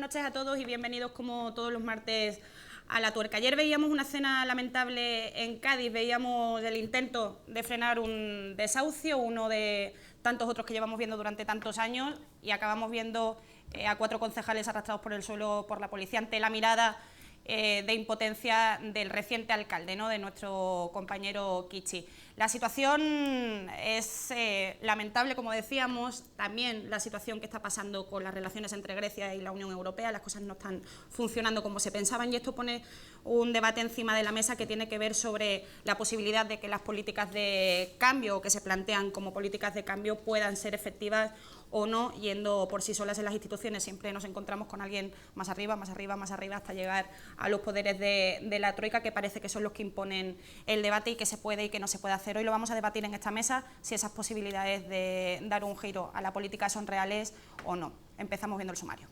noches a todos y bienvenidos como todos los martes a La Tuerca. Ayer veíamos una escena lamentable en Cádiz, veíamos el intento de frenar un desahucio, uno de tantos otros que llevamos viendo durante tantos años, y acabamos viendo a 4 concejales arrastrados por el suelo por la policía ante la mirada de impotencia del reciente alcalde, ¿no?, de nuestro compañero Kichi. La situación es lamentable, como decíamos, también la situación que está pasando con las relaciones entre Grecia y la Unión Europea. Las cosas no están funcionando como se pensaban y esto pone un debate encima de la mesa que tiene que ver sobre la posibilidad de que las políticas de cambio, o que se plantean como políticas de cambio, puedan ser efectivas o no, yendo por sí solas en las instituciones. Siempre nos encontramos con alguien más arriba, más arriba, más arriba, hasta llegar a los poderes de la Troika, que parece que son los que imponen el debate y que se puede y que no se puede hacer. Hoy lo vamos a debatir en esta mesa, si esas posibilidades de dar un giro a la política son reales o no. Empezamos viendo el sumario.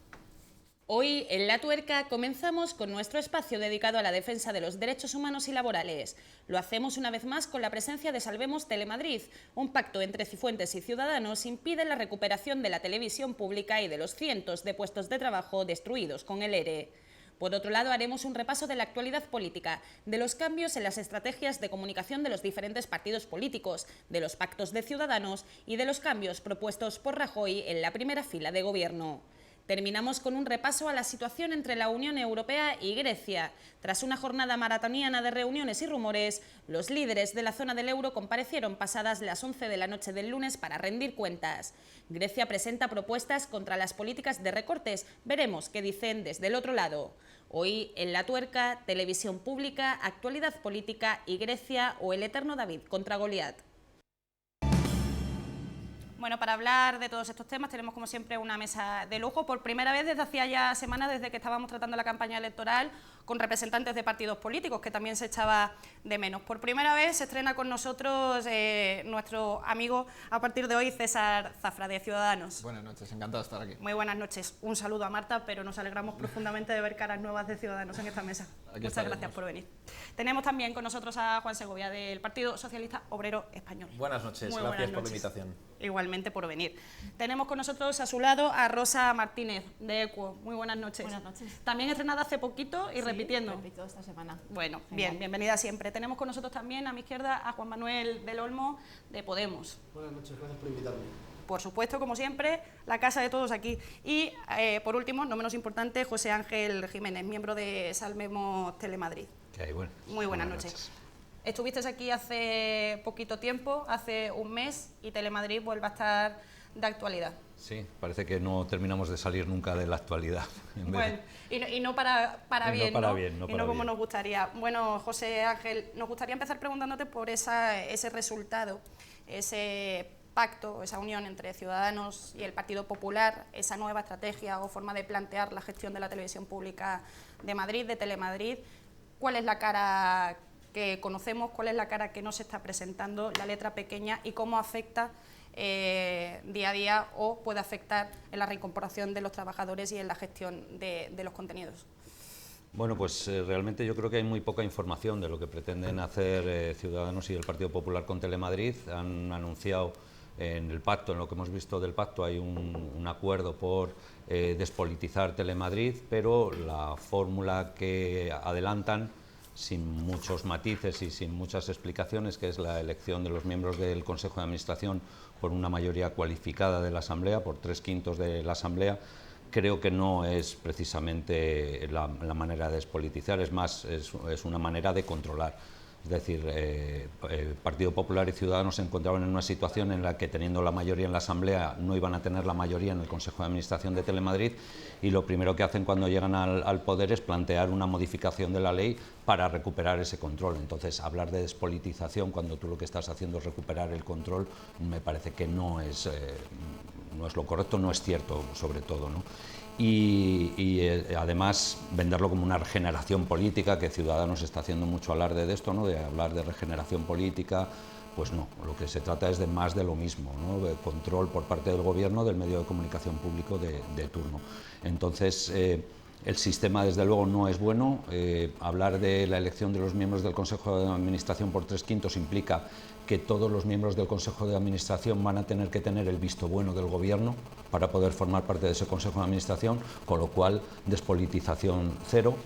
Hoy en La Tuerca comenzamos con nuestro espacio dedicado a la defensa de los derechos humanos y laborales. Lo hacemos una vez más con la presencia de Salvemos Telemadrid. Un pacto entre Cifuentes y Ciudadanos impide la recuperación de la televisión pública y de los cientos de puestos de trabajo destruidos con el ERE. Por otro lado, haremos un repaso de la actualidad política, de los cambios en las estrategias de comunicación de los diferentes partidos políticos, de los pactos de Ciudadanos y de los cambios propuestos por Rajoy en la primera fila de gobierno. Terminamos con un repaso a la situación entre la Unión Europea y Grecia. Tras una jornada maratoniana de reuniones y rumores, los líderes de la zona del euro comparecieron pasadas las 11 de la noche del lunes para rendir cuentas. Grecia presenta propuestas contra las políticas de recortes. Veremos qué dicen desde el otro lado. Hoy en La Tuerca, televisión pública, actualidad política y Grecia o el eterno David contra Goliat. Bueno, para hablar de todos estos temas tenemos como siempre una mesa de lujo. Por primera vez desde hacía ya semanas, desde que estábamos tratando la campaña electoral, con representantes de partidos políticos, que también se echaba de menos. Por primera vez se estrena con nosotros nuestro amigo, a partir de hoy, César Zafra, de Ciudadanos. Buenas noches, encantado de estar aquí. Muy buenas noches. Un saludo a Marta, pero nos alegramos profundamente de ver caras nuevas de Ciudadanos en esta mesa. Muchas gracias por venir. Tenemos también con nosotros a Juan Segovia, del Partido Socialista Obrero Español. Buenas noches, gracias por la invitación. Igualmente por venir. Tenemos con nosotros a su lado a Rosa Martínez, de ECUO. Muy buenas noches. Buenas noches. También estrenada hace poquito y repitiendo. Repito esta semana. Bueno, bien, bienvenida siempre. Tenemos con nosotros también a mi izquierda a Juan Manuel del Olmo, de Podemos. Buenas noches, gracias por invitarme. Por supuesto, como siempre, la casa de todos aquí. Y, por último, no menos importante, José Ángel Jiménez, miembro de Salvemos Telemadrid. ¿Qué hay? Bueno, muy buenas noches. Estuviste aquí hace poquito tiempo, hace un mes, y Telemadrid vuelve a estar de actualidad. Sí, parece que no terminamos de salir nunca de la actualidad. Bueno, y no para bien, ¿no? Y no como nos gustaría. Bueno, José Ángel, nos gustaría empezar preguntándote por ese resultado, ese pacto, esa unión entre Ciudadanos y el Partido Popular, esa nueva estrategia o forma de plantear la gestión de la televisión pública de Madrid, de Telemadrid. ¿Cuál es la cara que conocemos, cuál es la cara que no se está presentando, la letra pequeña, y cómo afecta día a día o puede afectar en la reincorporación de los trabajadores y en la gestión de los contenidos? Bueno, pues realmente yo creo que hay muy poca información de lo que pretenden hacer Ciudadanos y el Partido Popular con Telemadrid. Han anunciado en el pacto, en lo que hemos visto del pacto, hay un acuerdo por despolitizar Telemadrid, pero la fórmula que adelantan, sin muchos matices y sin muchas explicaciones, que es la elección de los miembros del Consejo de Administración por una mayoría cualificada de la Asamblea, por 3/5 de la Asamblea, creo que no es precisamente la manera de despolitizar, es más, es una manera de controlar. Es decir, el Partido Popular y Ciudadanos se encontraban en una situación en la que, teniendo la mayoría en la Asamblea, no iban a tener la mayoría en el Consejo de Administración de Telemadrid, y lo primero que hacen cuando llegan al poder es plantear una modificación de la ley para recuperar ese control. Entonces, hablar de despolitización cuando tú lo que estás haciendo es recuperar el control, me parece que no es lo correcto, no es cierto, sobre todo, ¿no? Y además venderlo como una regeneración política, que Ciudadanos está haciendo mucho alarde de esto, ¿no?, de hablar de regeneración política. Pues no, lo que se trata es de más de lo mismo, ¿no?, de control por parte del gobierno del medio de comunicación público de turno. Entonces, El sistema, desde luego, no es bueno. Hablar de la elección de los miembros del Consejo de Administración por 3/5 implica que todos los miembros del Consejo de Administración van a tener que tener el visto bueno del Gobierno para poder formar parte de ese Consejo de Administración, con lo cual despolitización cero.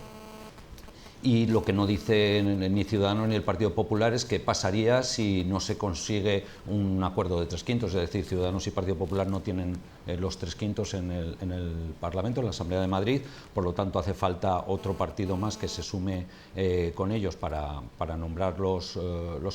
Y lo que no dice ni Ciudadanos ni el Partido Popular es qué pasaría si no se consigue un acuerdo de 3/5, es decir, Ciudadanos y Partido Popular no tienen los 3/5 en el Parlamento, en la Asamblea de Madrid, por lo tanto hace falta otro partido más que se sume con ellos para nombrar los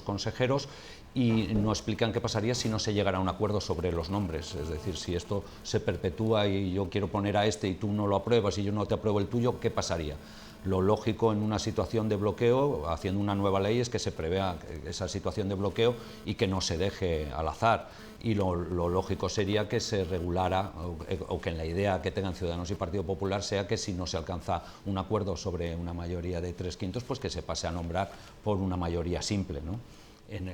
consejeros, y no explican qué pasaría si no se llegara a un acuerdo sobre los nombres, es decir, si esto se perpetúa y yo quiero poner a este y tú no lo apruebas y yo no te apruebo el tuyo, ¿qué pasaría? Lo lógico en una situación de bloqueo, haciendo una nueva ley, es que se prevea esa situación de bloqueo y que no se deje al azar. Y lo lógico sería que se regulara, o que en la idea que tengan Ciudadanos y Partido Popular sea que si no se alcanza un acuerdo sobre una mayoría de 3/5, pues que se pase a nombrar por una mayoría simple, ¿no? En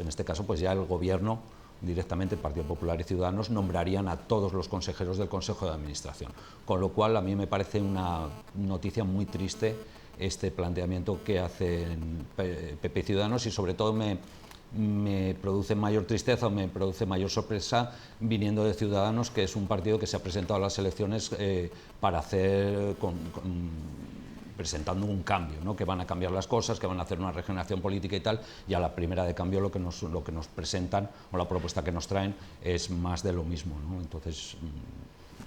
este caso, pues ya el Gobierno, directamente el Partido Popular y Ciudadanos, nombrarían a todos los consejeros del Consejo de Administración, con lo cual a mí me parece una noticia muy triste este planteamiento que hacen PP y Ciudadanos, y sobre todo me produce mayor tristeza o me produce mayor sorpresa viniendo de Ciudadanos, que es un partido que se ha presentado a las elecciones para hacer presentando un cambio, ¿no? Que van a cambiar las cosas, que van a hacer una regeneración política y tal, y a la primera de cambio lo que nos presentan, o la propuesta que nos traen, es más de lo mismo, ¿no? Entonces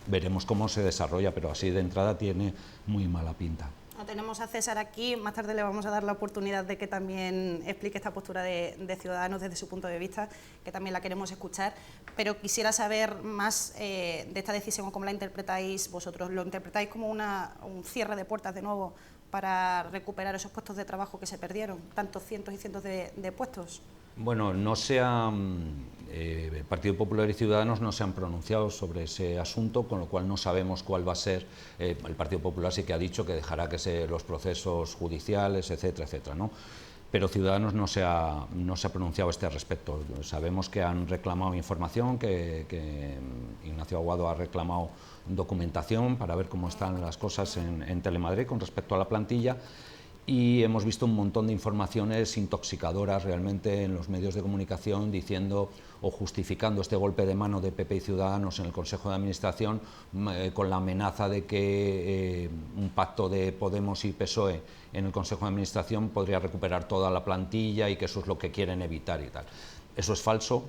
veremos cómo se desarrolla, pero así de entrada tiene muy mala pinta. Tenemos a César aquí, más tarde le vamos a dar la oportunidad de que también explique esta postura de Ciudadanos desde su punto de vista, que también la queremos escuchar, pero quisiera saber más de esta decisión, o cómo la interpretáis vosotros. ¿Lo interpretáis como un cierre de puertas de nuevo para recuperar esos puestos de trabajo que se perdieron, tantos cientos y cientos de puestos? Bueno, el Partido Popular y Ciudadanos no se han pronunciado sobre ese asunto, con lo cual no sabemos cuál va a ser. El Partido Popular sí que ha dicho que dejará que los procesos judiciales, etcétera, etcétera, ¿no? Pero Ciudadanos no se ha pronunciado a este respecto. Sabemos que han reclamado información, que Ignacio Aguado ha reclamado documentación para ver cómo están las cosas en Telemadrid con respecto a la plantilla, y hemos visto un montón de informaciones intoxicadoras realmente en los medios de comunicación diciendo o justificando este golpe de mano de PP y Ciudadanos en el Consejo de Administración con la amenaza de que un pacto de Podemos y PSOE en el Consejo de Administración podría recuperar toda la plantilla y que eso es lo que quieren evitar y tal. Eso es falso.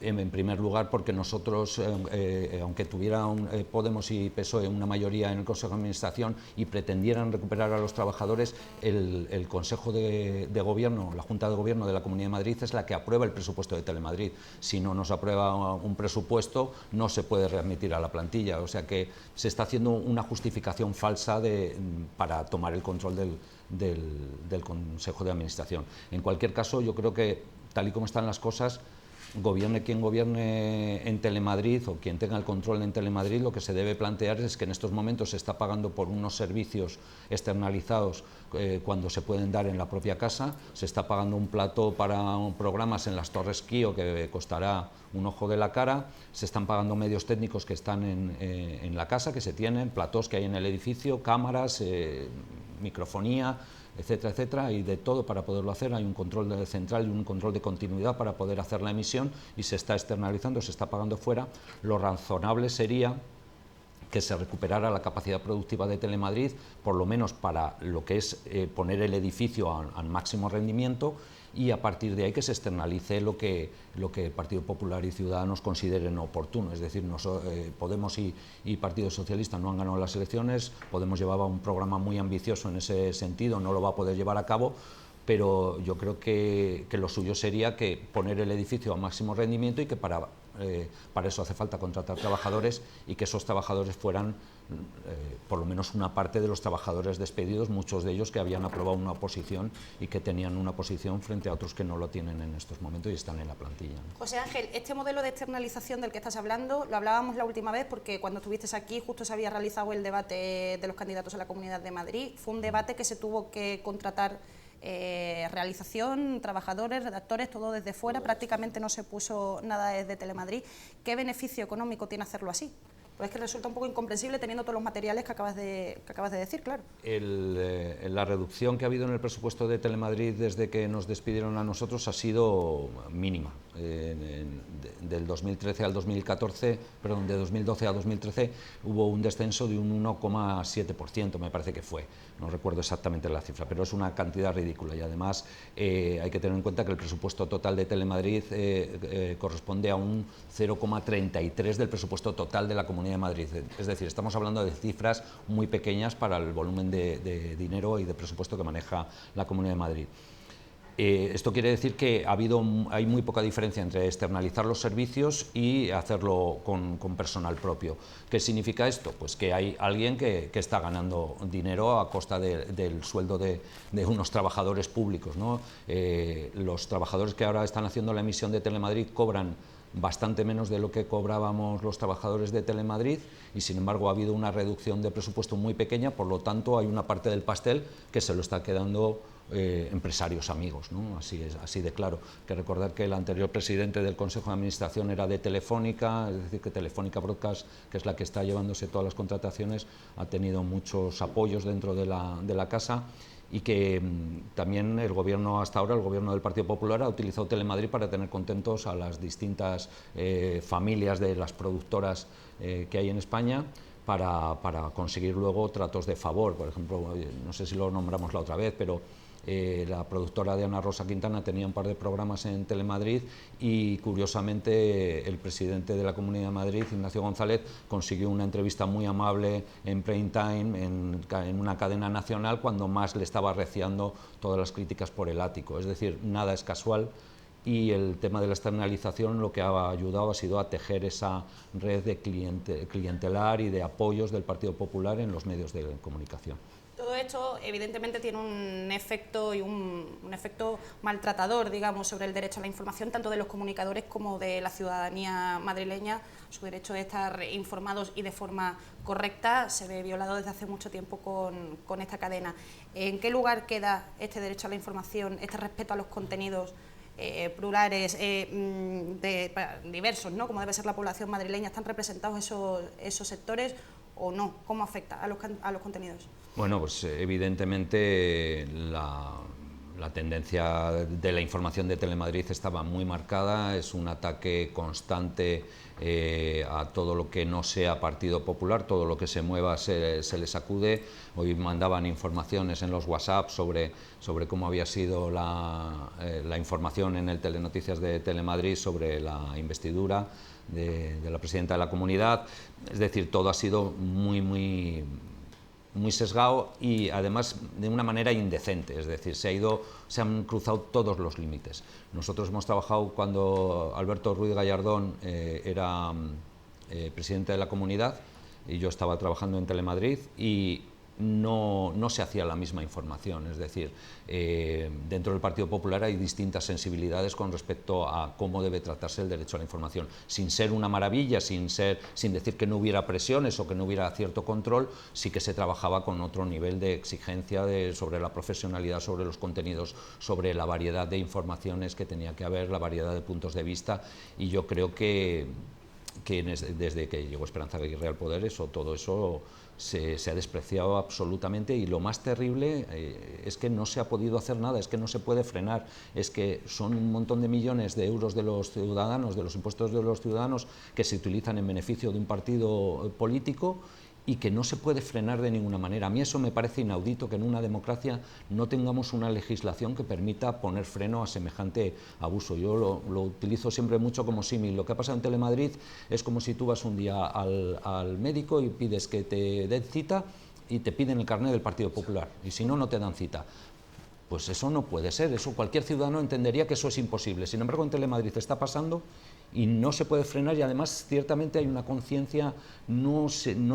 En primer lugar, porque nosotros, aunque tuvieran Podemos y PSOE una mayoría en el Consejo de Administración y pretendieran recuperar a los trabajadores, el Consejo de Gobierno, la Junta de Gobierno de la Comunidad de Madrid es la que aprueba el presupuesto de Telemadrid. Si no nos aprueba un presupuesto, no se puede readmitir a la plantilla. O sea que se está haciendo una justificación falsa para tomar el control del Consejo de Administración. En cualquier caso, yo creo que, tal y como están las cosas, gobierne quien gobierne en Telemadrid o quien tenga el control en Telemadrid, lo que se debe plantear es que en estos momentos se está pagando por unos servicios externalizados cuando se pueden dar en la propia casa, se está pagando un plató para programas en las Torres Kio que costará un ojo de la cara, se están pagando medios técnicos que están en la casa, que se tienen, platós que hay en el edificio, cámaras, microfonía, etcétera, etcétera, y de todo para poderlo hacer. Hay un control central y un control de continuidad para poder hacer la emisión, y se está externalizando, se está pagando fuera. Lo razonable sería que se recuperara la capacidad productiva de Telemadrid, por lo menos para lo que es poner el edificio al máximo rendimiento, y a partir de ahí que se externalice lo que el Partido Popular y Ciudadanos consideren oportuno. Es decir, Podemos y Partido Socialista no han ganado las elecciones, Podemos llevaba un programa muy ambicioso en ese sentido, no lo va a poder llevar a cabo, pero yo creo que lo suyo sería que poner el edificio a máximo rendimiento, y que para eso hace falta contratar trabajadores, y que esos trabajadores fueran por lo menos una parte de los trabajadores despedidos, muchos de ellos que habían aprobado una oposición y que tenían una posición frente a otros que no lo tienen en estos momentos y están en la plantilla, ¿no? José Ángel, este modelo de externalización del que estás hablando, lo hablábamos la última vez porque cuando estuviste aquí justo se había realizado el debate de los candidatos a la Comunidad de Madrid. Fue un debate que se tuvo que contratar realización, trabajadores, redactores, todo desde fuera, prácticamente no se puso nada desde Telemadrid. ¿Qué beneficio económico tiene hacerlo así? Pues es que resulta un poco incomprensible teniendo todos los materiales que acabas de decir, claro. La reducción que ha habido en el presupuesto de Telemadrid desde que nos despidieron a nosotros ha sido mínima. Del 2013 al 2014, perdón, de 2012 a 2013 hubo un descenso de un 1,7%, me parece que fue. No recuerdo exactamente la cifra, pero es una cantidad ridícula y además hay que tener en cuenta que el presupuesto total de Telemadrid corresponde a un 0,33 del presupuesto total de la Comunidad de Madrid. Es decir, estamos hablando de cifras muy pequeñas para el volumen de dinero y de presupuesto que maneja la Comunidad de Madrid. Esto quiere decir que hay muy poca diferencia entre externalizar los servicios y hacerlo con personal propio. ¿Qué significa esto? Pues que hay alguien que está ganando dinero a costa del sueldo de unos trabajadores públicos, ¿no? Los trabajadores que ahora están haciendo la emisión de Telemadrid cobran bastante menos de lo que cobrábamos los trabajadores de Telemadrid y sin embargo ha habido una reducción de presupuesto muy pequeña, por lo tanto hay una parte del pastel que se lo está quedando empresarios amigos, ¿no? Así de claro. Que recordar que el anterior presidente del Consejo de Administración era de Telefónica, es decir, que Telefónica Broadcast, que es la que está llevándose todas las contrataciones, ha tenido muchos apoyos dentro de la casa y que también el gobierno, hasta ahora, el gobierno del Partido Popular ha utilizado Telemadrid para tener contentos a las distintas familias de las productoras que hay en España, para conseguir luego tratos de favor. Por ejemplo, no sé si lo nombramos la otra vez, pero la productora de Ana Rosa Quintana tenía un par de programas en Telemadrid y curiosamente el presidente de la Comunidad de Madrid, Ignacio González, consiguió una entrevista muy amable en prime time en una cadena nacional cuando más le estaba arreciando todas las críticas por el ático. Es decir, nada es casual. Y el tema de la externalización lo que ha ayudado ha sido a tejer esa red de clientelar y de apoyos del Partido Popular en los medios de comunicación. Todo esto evidentemente tiene un efecto y un efecto maltratador, digamos, sobre el derecho a la información, tanto de los comunicadores como de la ciudadanía madrileña. Su derecho de estar informados y de forma correcta se ve violado desde hace mucho tiempo con esta cadena. ¿En qué lugar queda este derecho a la información, este respeto a los contenidos plurales, diversos, ¿no? Como debe ser la población madrileña? ¿Están representados esos sectores o no? ¿Cómo afecta a los contenidos? Bueno, pues evidentemente la tendencia de la información de Telemadrid estaba muy marcada, es un ataque constante a todo lo que no sea Partido Popular, todo lo que se mueva se le sacude. Hoy mandaban informaciones en los WhatsApp sobre cómo había sido la información en el Telenoticias de Telemadrid sobre la investidura de la presidenta de la comunidad. Es decir, todo ha sido muy sesgado y además de una manera indecente, es decir, se han cruzado todos los límites. Nosotros hemos trabajado cuando Alberto Ruiz Gallardón era presidente de la comunidad y yo estaba trabajando en Telemadrid y no se hacía la misma información, es decir, dentro del Partido Popular hay distintas sensibilidades con respecto a cómo debe tratarse el derecho a la información, sin ser una maravilla, sin decir que no hubiera presiones o que no hubiera cierto control, sí que se trabajaba con otro nivel de exigencia sobre la profesionalidad, sobre los contenidos, sobre la variedad de informaciones que tenía que haber, la variedad de puntos de vista, y yo creo que desde que llegó Esperanza Aguirre al poder, todo eso se ha despreciado absolutamente, y lo más terrible es que no se ha podido hacer nada, es que no se puede frenar, es que son un montón de millones de euros de los ciudadanos, de los impuestos de los ciudadanos, que se utilizan en beneficio de un partido político y que no se puede frenar de ninguna manera. A mí eso me parece inaudito, que en una democracia no tengamos una legislación que permita poner freno a semejante abuso. Yo lo utilizo siempre mucho como símil. Lo que ha pasado en Telemadrid es como si tú vas un día al médico y pides que te den cita y te piden el carnet del Partido Popular, y si no, no te dan cita. Pues eso no puede ser, eso cualquier ciudadano entendería que eso es imposible. Sin embargo, en Telemadrid está pasando y no se puede frenar, y además ciertamente hay una conciencia, no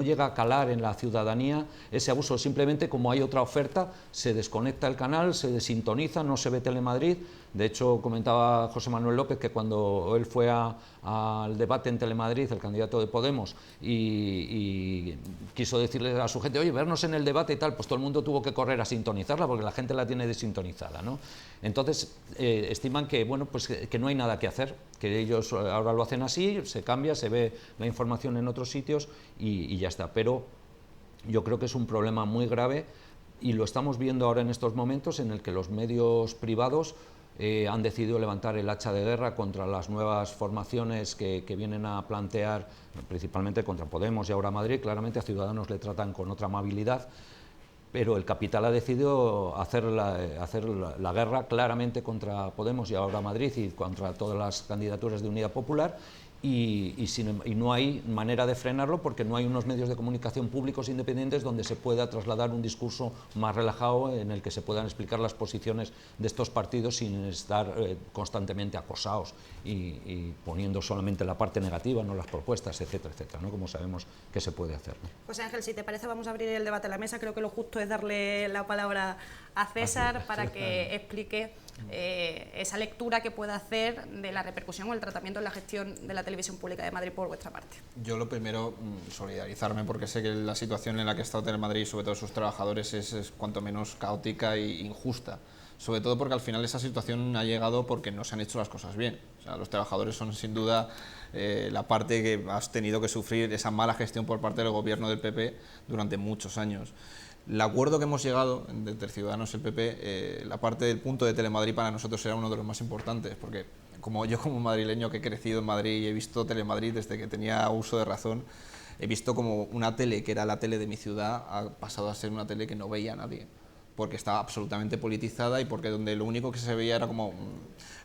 llega a calar en la ciudadanía ese abuso. Simplemente, como hay otra oferta, se desconecta el canal, se desintoniza, no se ve Telemadrid. De hecho, comentaba José Manuel López que cuando él fue al debate en Telemadrid, el candidato de Podemos, y quiso decirle a su gente, oye, vernos en el debate y tal, pues todo el mundo tuvo que correr a sintonizarla porque la gente la tiene desintonizada, ¿no? Entonces, estiman que, bueno, pues que no hay nada que hacer que ellos ahora lo hacen así, se cambia, se ve la información en otros sitios y ya está. Pero yo creo que es un problema muy grave y lo estamos viendo ahora en estos momentos en el que los medios privados han decidido levantar el hacha de guerra contra las nuevas formaciones que vienen a plantear, principalmente contra Podemos y ahora Madrid. Claramente a Ciudadanos le tratan con otra amabilidad, pero el capital ha decidido hacer la guerra claramente contra Podemos y ahora Madrid y contra todas las candidaturas de Unidad Popular. Y no hay manera de frenarlo porque no hay unos medios de comunicación públicos independientes donde se pueda trasladar un discurso más relajado en el que se puedan explicar las posiciones de estos partidos sin estar constantemente acosados y poniendo solamente la parte negativa, no las propuestas, etcétera, etcétera, ¿no? Como sabemos que se puede hacer, ¿no? José Ángel, si te parece, vamos a abrir el debate a la mesa. Creo que lo justo es darle la palabra a César para que explique esa lectura que pueda hacer de la repercusión o el tratamiento en la gestión de la televisión pública de Madrid por vuestra parte. Yo lo primero, solidarizarme, porque sé que la situación en la que está Telemadrid y sobre todo sus trabajadores es cuanto menos caótica e injusta. Sobre todo porque al final esa situación ha llegado porque no se han hecho las cosas bien. O sea, los trabajadores son sin duda la parte que has tenido que sufrir esa mala gestión por parte del gobierno del PP durante muchos años. El acuerdo que hemos llegado entre Ciudadanos y el PP, la parte del punto de Telemadrid para nosotros era uno de los más importantes, porque como madrileño que he crecido en Madrid y he visto Telemadrid desde que tenía uso de razón, he visto como una tele que era la tele de mi ciudad ha pasado a ser una tele que no veía a nadie, porque estaba absolutamente politizada y porque donde lo único que se veía era como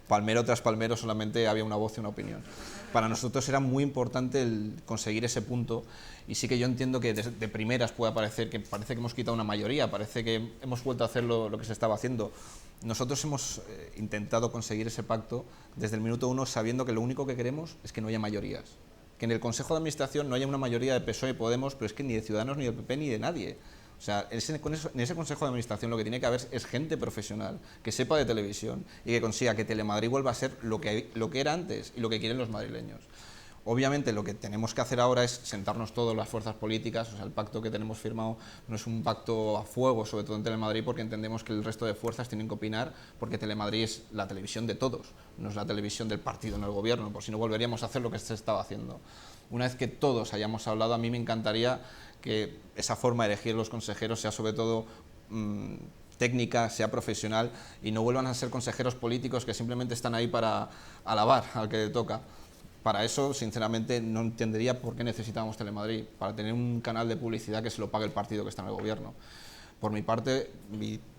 palmero tras palmero, solamente había una voz y una opinión. Para nosotros era muy importante el conseguir ese punto y sí que yo entiendo que de primeras puede parecer que hemos quitado una mayoría, parece que hemos vuelto a hacer lo que se estaba haciendo. Nosotros hemos intentado conseguir ese pacto desde el minuto 1 sabiendo que lo único que queremos es que no haya mayorías, que en el Consejo de Administración no haya una mayoría de PSOE y Podemos, pero es que ni de Ciudadanos, ni del PP, ni de nadie. O sea, en ese Consejo de Administración lo que tiene que haber es gente profesional, que sepa de televisión y que consiga que Telemadrid vuelva a ser lo que era antes y lo que quieren los madrileños. Obviamente lo que tenemos que hacer ahora es sentarnos todas las fuerzas políticas, o sea, el pacto que tenemos firmado no es un pacto a fuego, sobre todo en Telemadrid, porque entendemos que el resto de fuerzas tienen que opinar, porque Telemadrid es la televisión de todos, no es la televisión del partido en el gobierno, por si no volveríamos a hacer lo que se estaba haciendo. Una vez que todos hayamos hablado, a mí me encantaría que esa forma de elegir los consejeros sea sobre todo técnica, sea profesional y no vuelvan a ser consejeros políticos que simplemente están ahí para alabar al que le toca. Para eso, sinceramente, no entendería por qué necesitábamos Telemadrid, para tener un canal de publicidad que se lo pague el partido que está en el gobierno. Por mi parte,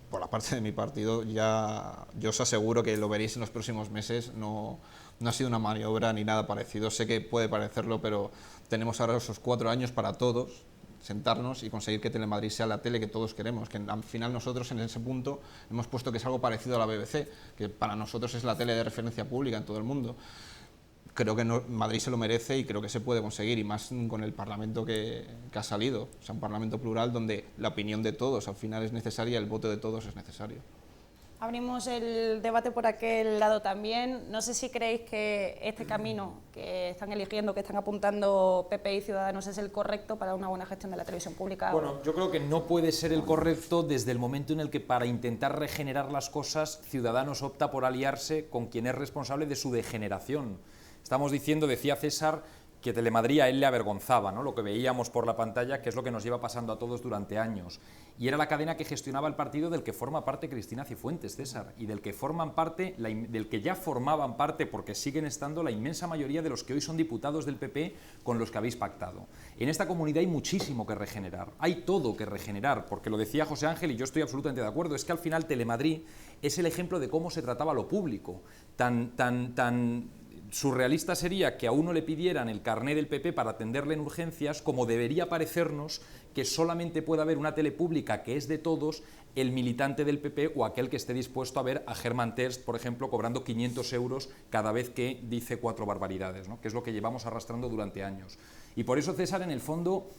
por la parte de mi partido, yo os aseguro que lo veréis en los próximos meses, no ha sido una maniobra ni nada parecido, sé que puede parecerlo, pero tenemos ahora esos 4 años para todos sentarnos y conseguir que Telemadrid sea la tele que todos queremos, que al final nosotros en ese punto hemos puesto que es algo parecido a la BBC, que para nosotros es la tele de referencia pública en todo el mundo. Creo que Madrid se lo merece y creo que se puede conseguir, y más con el Parlamento que ha salido, o sea, un Parlamento plural donde la opinión de todos al final es necesaria, el voto de todos es necesario. Abrimos el debate por aquel lado también. No sé si creéis que este camino que están eligiendo, que están apuntando PP y Ciudadanos es el correcto para una buena gestión de la televisión pública. Bueno, yo creo que no puede ser el correcto desde el momento en el que para intentar regenerar las cosas Ciudadanos opta por aliarse con quien es responsable de su degeneración. Estamos diciendo, decía César, que Telemadrid a él le avergonzaba, ¿no? Lo que veíamos por la pantalla, que es lo que nos lleva pasando a todos durante años. Y era la cadena que gestionaba el partido del que forma parte Cristina Cifuentes, César, y del que forman parte, del que ya formaban parte, porque siguen estando la inmensa mayoría de los que hoy son diputados del PP con los que habéis pactado. En esta comunidad hay muchísimo que regenerar, hay todo que regenerar, porque lo decía José Ángel y yo estoy absolutamente de acuerdo, es que al final Telemadrid es el ejemplo de cómo se trataba lo público, tan surrealista sería que a uno le pidieran el carné del PP para atenderle en urgencias, como debería parecernos que solamente puede haber una tele pública que es de todos el militante del PP o aquel que esté dispuesto a ver a Germán Terst, por ejemplo, cobrando 500 euros cada vez que dice 4 barbaridades, ¿no? Que es lo que llevamos arrastrando durante años. Y por eso, César, en el fondo,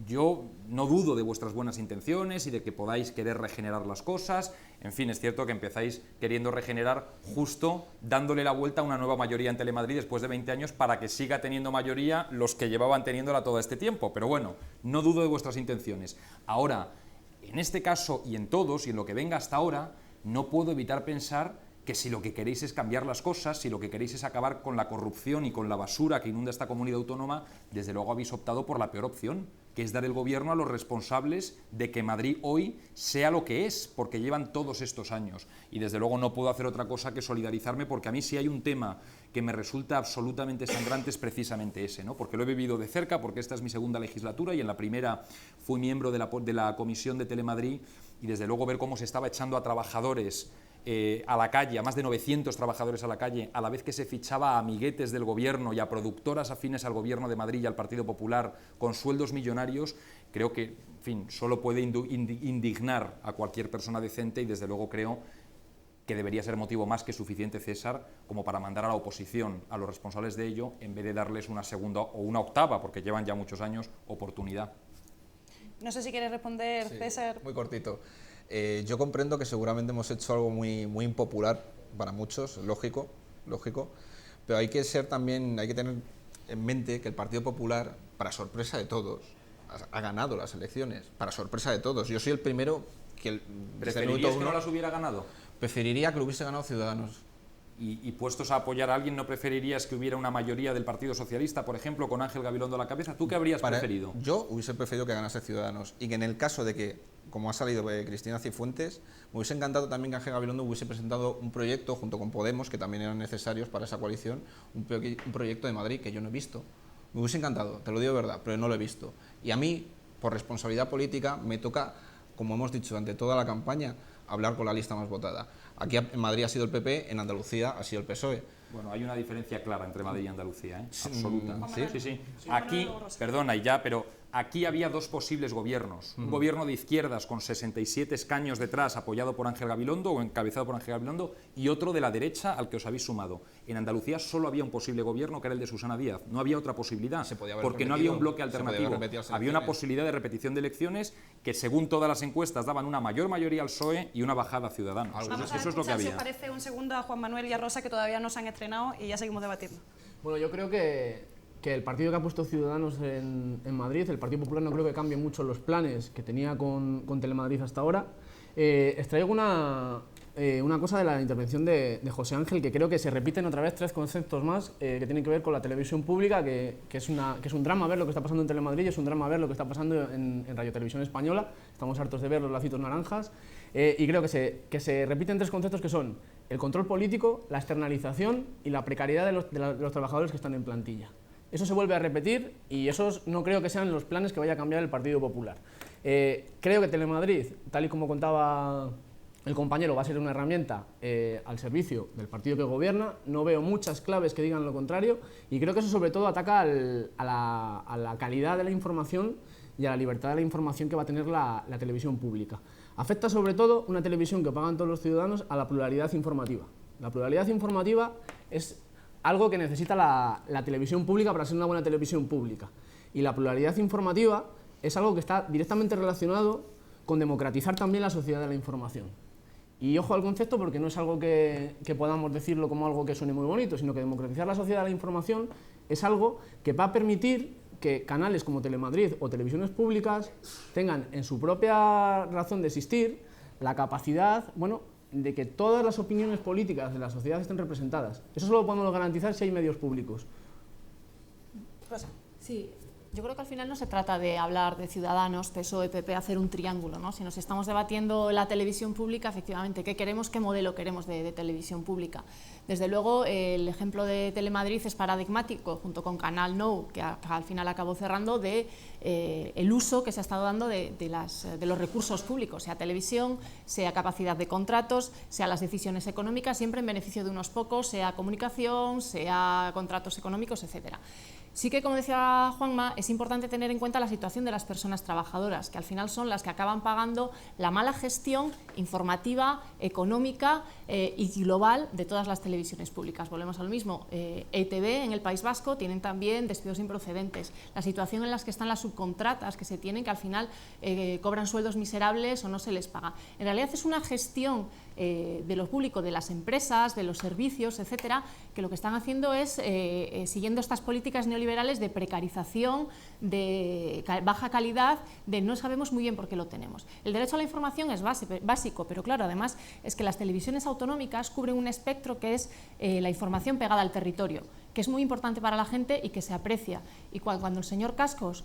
yo no dudo de vuestras buenas intenciones y de que podáis querer regenerar las cosas. En fin, es cierto que empezáis queriendo regenerar justo dándole la vuelta a una nueva mayoría en Telemadrid después de 20 años para que siga teniendo mayoría los que llevaban teniéndola todo este tiempo. Pero bueno, no dudo de vuestras intenciones. Ahora, en este caso y en todos y en lo que venga hasta ahora, no puedo evitar pensar que si lo que queréis es cambiar las cosas, si lo que queréis es acabar con la corrupción y con la basura que inunda esta comunidad autónoma, desde luego habéis optado por la peor opción, que es dar el gobierno a los responsables de que Madrid hoy sea lo que es, porque llevan todos estos años. Y desde luego no puedo hacer otra cosa que solidarizarme, porque a mí si hay un tema que me resulta absolutamente sangrante es precisamente ese, ¿no? Porque lo he vivido de cerca, porque esta es mi segunda legislatura y en la primera fui miembro de la comisión de Telemadrid, y desde luego ver cómo se estaba echando a trabajadores a la calle, a más de 900 trabajadores a la calle, a la vez que se fichaba a amiguetes del gobierno y a productoras afines al gobierno de Madrid y al Partido Popular con sueldos millonarios, creo que, en fin, solo puede indignar a cualquier persona decente, y desde luego creo que debería ser motivo más que suficiente, César, como para mandar a la oposición, a los responsables de ello, en vez de darles una segunda o una octava, porque llevan ya muchos años, oportunidad. No sé si quieres responder, Sí, César. muy cortito. Yo comprendo que seguramente hemos hecho algo muy impopular para muchos, lógico, pero hay que tener en mente que el Partido Popular, para sorpresa de todos, ha ganado las elecciones, para sorpresa de todos. Yo soy el primero que... ¿Preferirías que no las hubiera ganado? Preferiría que lo hubiese ganado Ciudadanos. Y puestos a apoyar a alguien, ¿no preferirías que hubiera una mayoría del Partido Socialista, por ejemplo, con Ángel Gabilondo a la cabeza? ¿Tú qué habrías preferido? Yo hubiese preferido que ganase Ciudadanos, y que en el caso de que, como ha salido Cristina Cifuentes, me hubiese encantado también que Ángel Gabilondo hubiese presentado un proyecto junto con Podemos, que también eran necesarios para esa coalición, un proyecto de Madrid que yo no he visto. Me hubiese encantado, te lo digo de verdad, pero no lo he visto. Y a mí, por responsabilidad política, me toca, como hemos dicho durante toda la campaña, hablar con la lista más votada. Aquí en Madrid ha sido el PP, en Andalucía ha sido el PSOE. Bueno, hay una diferencia clara entre Madrid y Andalucía, ¿eh? Absoluta. ¿Sí? Aquí, perdona, y ya, pero aquí había dos posibles gobiernos. Un gobierno de izquierdas con 67 escaños detrás, apoyado por Ángel Gabilondo o encabezado por Ángel Gabilondo, y otro de la derecha al que os habéis sumado. En Andalucía solo había un posible gobierno, que era el de Susana Díaz. No había otra posibilidad, porque no había un bloque alternativo. Había una posibilidad de repetición de elecciones que, según todas las encuestas, daban una mayor mayoría al PSOE y una bajada a Ciudadanos. Eso es lo que había. Si os parece un segundo a Juan Manuel y a Rosa, que todavía no se han estrenado, y ya seguimos debatiendo. Bueno, yo creo que el partido que ha puesto Ciudadanos en Madrid, el Partido Popular, no creo que cambie mucho los planes que tenía con Telemadrid hasta ahora. Extraigo una cosa de la intervención de José Ángel, que creo que se repiten otra vez tres conceptos más que tienen que ver con la televisión pública, que es un drama ver lo que está pasando en Telemadrid, y es un drama ver lo que está pasando en Radio Televisión Española. Estamos hartos de ver los lacitos naranjas, y creo que se repiten tres conceptos, que son el control político, la externalización y la precariedad de los trabajadores que están en plantilla. Eso se vuelve a repetir, y esos no creo que sean los planes que vaya a cambiar el Partido Popular. Creo que Telemadrid, tal y como contaba el compañero, va a ser una herramienta al servicio del partido que gobierna. No veo muchas claves que digan lo contrario, y creo que eso sobre todo ataca a la calidad de la información y a la libertad de la información que va a tener la televisión pública. Afecta sobre todo una televisión que pagan todos los ciudadanos a la pluralidad informativa. La pluralidad informativa es algo que necesita la televisión pública para ser una buena televisión pública. Y la pluralidad informativa es algo que está directamente relacionado con democratizar también la sociedad de la información. Y ojo al concepto, porque no es algo que podamos decirlo como algo que suene muy bonito, sino que democratizar la sociedad de la información es algo que va a permitir que canales como Telemadrid o televisiones públicas tengan en su propia razón de existir la capacidad, bueno, de que todas las opiniones políticas de la sociedad estén representadas. Eso solo lo podemos garantizar si hay medios públicos. Sí, yo creo que al final no se trata de hablar de Ciudadanos, PSOE, PP, hacer un triángulo, ¿no? Si nos estamos debatiendo la televisión pública, efectivamente, ¿qué queremos, qué modelo queremos de televisión pública? Desde luego, el ejemplo de Telemadrid es paradigmático, junto con Canal Nou, que al final acabó cerrando, de el uso que se ha estado dando de los recursos públicos, sea televisión, sea capacidad de contratos, sea las decisiones económicas, siempre en beneficio de unos pocos, sea comunicación, sea contratos económicos, etcétera. Sí que, como decía Juanma, es importante tener en cuenta la situación de las personas trabajadoras, que al final son las que acaban pagando la mala gestión informativa, económica y global de todas las televisiones públicas. Volvemos al mismo. ETV en el País Vasco tienen también despidos improcedentes. La situación en la que están las subcontratas que se tienen, que al final cobran sueldos miserables o no se les paga. En realidad es una gestión de lo público, de las empresas, de los servicios, etcétera, que lo que están haciendo es, siguiendo estas políticas neoliberales, neoliberales de precarización, de baja calidad, de no sabemos muy bien por qué lo tenemos. El derecho a la información es básico, pero claro, además es que las televisiones autonómicas cubren un espectro que es la información pegada al territorio, que es muy importante para la gente y que se aprecia. Y cuando el señor Cascos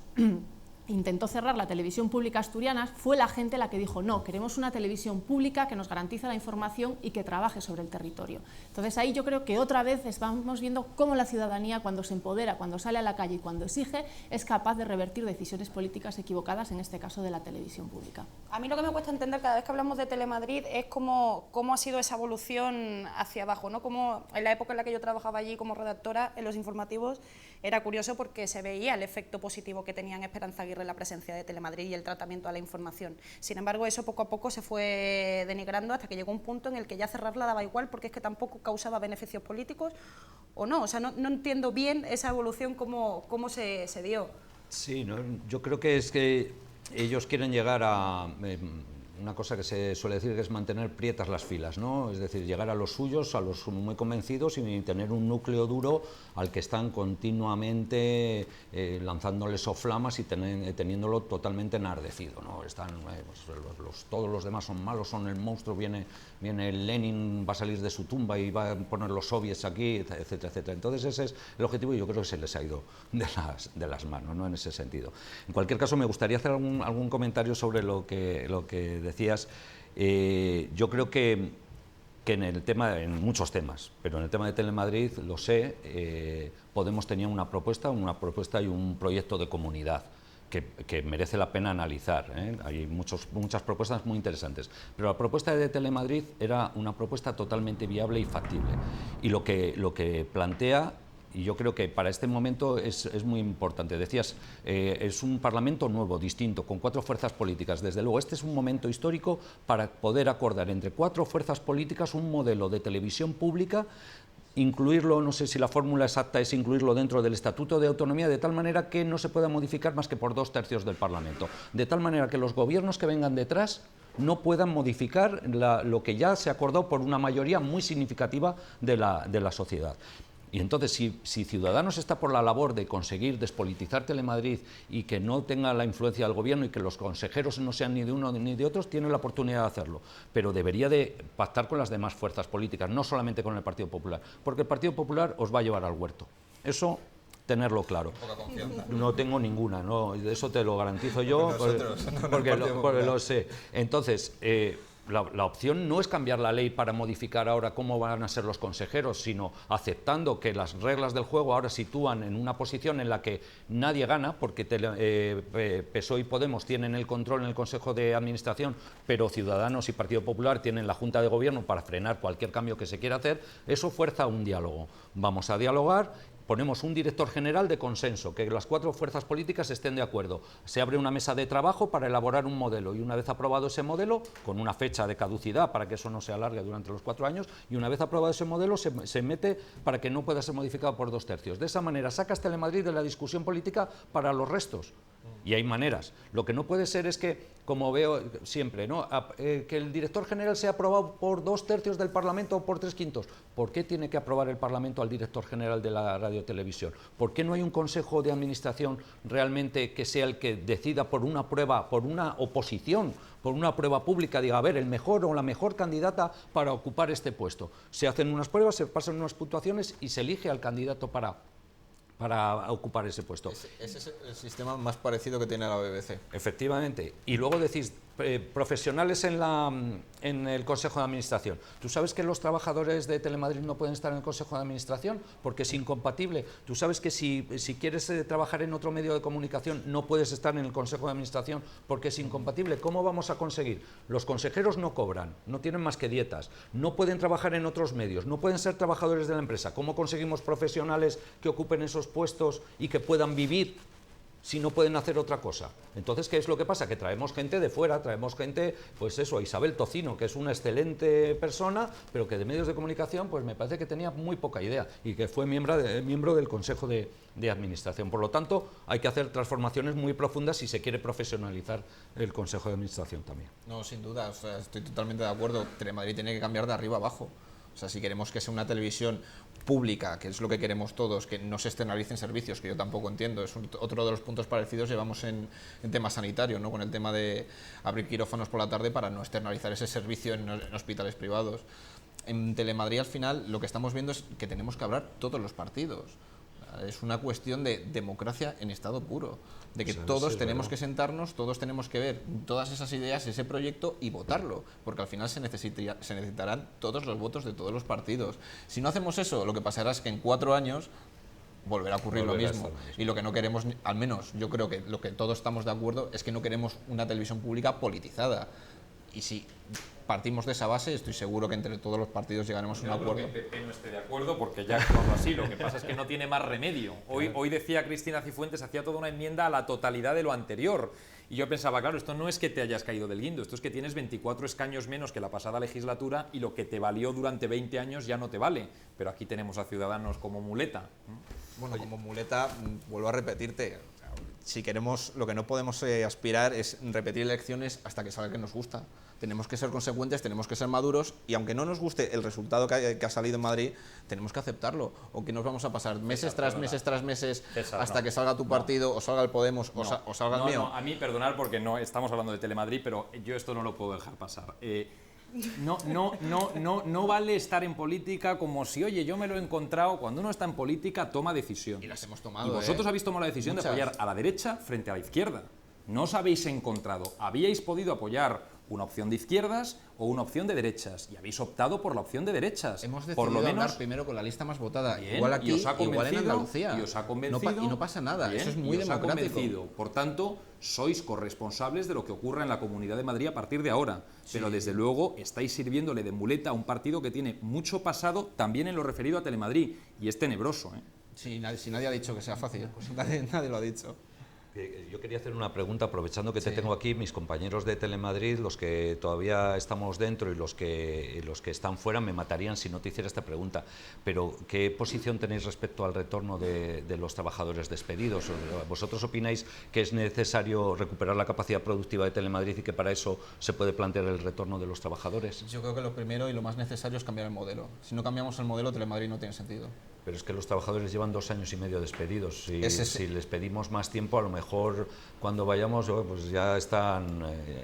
intentó cerrar la televisión pública asturiana, fue la gente la que dijo: no, queremos una televisión pública que nos garantice la información y que trabaje sobre el territorio. Entonces ahí yo creo que otra vez estamos viendo cómo la ciudadanía, cuando se empodera, cuando sale a la calle y cuando exige, es capaz de revertir decisiones políticas equivocadas, en este caso de la televisión pública. A mí lo que me cuesta entender cada vez que hablamos de Telemadrid es cómo ha sido esa evolución hacia abajo, ¿no? Como en la época en la que yo trabajaba allí como redactora en los informativos, era curioso porque se veía el efecto positivo que tenía en Esperanza Aguirre la presencia de Telemadrid y el tratamiento a la información. Sin embargo, eso poco a poco se fue denigrando hasta que llegó un punto en el que ya cerrarla daba igual, porque es que tampoco causaba beneficios políticos o no. O sea, no entiendo bien esa evolución cómo se dio. Sí, ¿no? Yo creo que es que ellos quieren llegar a una cosa que se suele decir, que es mantener prietas las filas, ¿no? Es decir, llegar a los suyos, a los muy convencidos, y tener un núcleo duro al que están continuamente lanzándole soflamas y teniéndolo totalmente enardecido, ¿no? Están, todos los demás son malos, son el monstruo, viene Lenin, va a salir de su tumba y va a poner los soviets aquí, etcétera, etcétera. Entonces ese es el objetivo, y yo creo que se les ha ido de las manos, ¿no? En ese sentido. En cualquier caso, me gustaría hacer algún comentario sobre lo que decías. Yo creo que en muchos temas, pero en el tema de Telemadrid, lo sé, Podemos tenía una propuesta y un proyecto de comunidad que merece la pena analizar, ¿eh? Hay muchas propuestas muy interesantes, pero la propuesta de Telemadrid era una propuesta totalmente viable y factible, y lo que plantea, y yo creo que para este momento es muy importante. Decías, es un Parlamento nuevo, distinto, con 4 fuerzas políticas. Desde luego, este es un momento histórico para poder acordar entre 4 fuerzas políticas un modelo de televisión pública, incluirlo, no sé si la fórmula exacta es incluirlo dentro del Estatuto de Autonomía, de tal manera que no se pueda modificar más que por 2/3 del Parlamento. De tal manera que los gobiernos que vengan detrás no puedan modificar lo que ya se acordó por una mayoría muy significativa de la sociedad. Y entonces, si Ciudadanos está por la labor de conseguir despolitizar Telemadrid y que no tenga la influencia del gobierno y que los consejeros no sean ni de uno ni de otros, tiene la oportunidad de hacerlo. Pero debería de pactar con las demás fuerzas políticas, no solamente con el Partido Popular, porque el Partido Popular os va a llevar al huerto. Eso, tenerlo claro. Poca confianza. No tengo ninguna, no, eso te lo garantizo yo, porque lo sé. Entonces, la opción no es cambiar la ley para modificar ahora cómo van a ser los consejeros, sino aceptando que las reglas del juego ahora sitúan en una posición en la que nadie gana, porque PSOE y Podemos tienen el control en el Consejo de Administración, pero Ciudadanos y Partido Popular tienen la Junta de Gobierno para frenar cualquier cambio que se quiera hacer. Eso fuerza un diálogo. Vamos a dialogar. Ponemos un director general de consenso, que las 4 fuerzas políticas estén de acuerdo. Se abre una mesa de trabajo para elaborar un modelo, y una vez aprobado ese modelo, con una fecha de caducidad para que eso no se alargue durante los 4 años, y una vez aprobado ese modelo se mete para que no pueda ser modificado por 2/3. De esa manera sacas Telemadrid de la discusión política para los restos. Y hay maneras. Lo que no puede ser es que, como veo siempre, ¿no? Que el director general sea aprobado por 2/3 del Parlamento o por 3/5. ¿Por qué tiene que aprobar el Parlamento al director general de la radio-televisión? ¿Por qué no hay un consejo de administración realmente que sea el que decida por una prueba, por una oposición, por una prueba pública, diga, a ver, el mejor o la mejor candidata para ocupar este puesto? Se hacen unas pruebas, se pasan unas puntuaciones y se elige al candidato para ocupar ese puesto. Ese es el sistema más parecido que tiene la BBC. Efectivamente. Y luego decís, profesionales en el Consejo de Administración. ¿Tú sabes que los trabajadores de Telemadrid no pueden estar en el Consejo de Administración porque es incompatible? ¿Tú sabes que si quieres trabajar en otro medio de comunicación no puedes estar en el Consejo de Administración porque es incompatible? ¿Cómo vamos a conseguir? Los consejeros no cobran, no tienen más que dietas, no pueden trabajar en otros medios, no pueden ser trabajadores de la empresa. ¿Cómo conseguimos profesionales que ocupen esos puestos y que puedan vivir si no pueden hacer otra cosa? Entonces, ¿qué es lo que pasa? Que traemos gente de fuera, traemos gente, pues eso, Isabel Tocino, que es una excelente persona, pero que de medios de comunicación, pues me parece que tenía muy poca idea, y que fue miembro del Consejo de Administración. Por lo tanto, hay que hacer transformaciones muy profundas si se quiere profesionalizar el Consejo de Administración también. No, sin duda, o sea, estoy totalmente de acuerdo. Telemadrid tiene que cambiar de arriba abajo. O sea, si queremos que sea una televisión pública, que es lo que queremos todos, que no se externalicen servicios, que yo tampoco entiendo. Es otro de los puntos parecidos llevamos en tema sanitario, ¿no? Con el tema de abrir quirófanos por la tarde para no externalizar ese servicio en hospitales privados. En Telemadrid, al final, lo que estamos viendo es que tenemos que hablar todos los partidos. Es una cuestión de democracia en estado puro, de que todos tenemos que sentarnos, todos tenemos que ver todas esas ideas, ese proyecto y votarlo, porque al final se necesitarán todos los votos de todos los partidos. Si no hacemos eso, lo que pasará es que en 4 años volverá a ocurrir lo mismo. Y lo que no queremos, al menos yo creo que lo que todos estamos de acuerdo, es que no queremos una televisión pública politizada. Y si partimos de esa base, estoy seguro que entre todos los partidos llegaremos a un acuerdo. Yo creo que el PP no esté de acuerdo porque ya actuamos así, lo que pasa es que no tiene más remedio. Hoy decía Cristina Cifuentes, hacía toda una enmienda a la totalidad de lo anterior. Y yo pensaba, claro, esto no es que te hayas caído del guindo, esto es que tienes 24 escaños menos que la pasada legislatura y lo que te valió durante 20 años ya no te vale. Pero aquí tenemos a Ciudadanos como muleta. Bueno, como muleta, vuelvo a repetirte, si queremos, lo que no podemos aspirar es repetir elecciones hasta que salga que nos gusta. Tenemos que ser consecuentes, tenemos que ser maduros y aunque no nos guste el resultado que ha salido en Madrid, tenemos que aceptarlo. O que nos vamos a pasar meses tras meses hasta que salga tu partido o salga el Podemos o salga el mío. No, a mí perdonar porque no estamos hablando de Telemadrid, pero yo esto no lo puedo dejar pasar. No vale estar en política como si, oye, yo me lo he encontrado. Cuando uno está en política, toma decisiones. Y las hemos tomado. Y vosotros habéis tomado la decisión de apoyar a la derecha frente a la izquierda. No os habéis encontrado. Habíais podido apoyar una opción de izquierdas o una opción de derechas y habéis optado por la opción de derechas. Hemos decidido por lo menos hablar primero con la lista más votada. Bien, igual aquí, igual en Andalucía. Y os ha convencido. Y no pasa nada. Bien, eso es muy democrático. Por tanto, sois corresponsables de lo que ocurra en la Comunidad de Madrid a partir de ahora. Sí. Pero desde luego estáis sirviéndole de muleta a un partido que tiene mucho pasado también en lo referido a Telemadrid. Y es tenebroso, ¿eh? Sí, si nadie ha dicho que sea fácil, pues nadie lo ha dicho. Yo quería hacer una pregunta, aprovechando que te tengo aquí, mis compañeros de Telemadrid, los que todavía estamos dentro y los que están fuera, me matarían si no te hiciera esta pregunta. Pero, ¿qué posición tenéis respecto al retorno de los trabajadores despedidos? ¿Vosotros opináis que es necesario recuperar la capacidad productiva de Telemadrid y que para eso se puede plantear el retorno de los trabajadores? Yo creo que lo primero y lo más necesario es cambiar el modelo. Si no cambiamos el modelo, Telemadrid no tiene sentido. Pero es que los trabajadores llevan 2 años y medio despedidos. Si les pedimos más tiempo, a lo mejor cuando vayamos, pues ya están,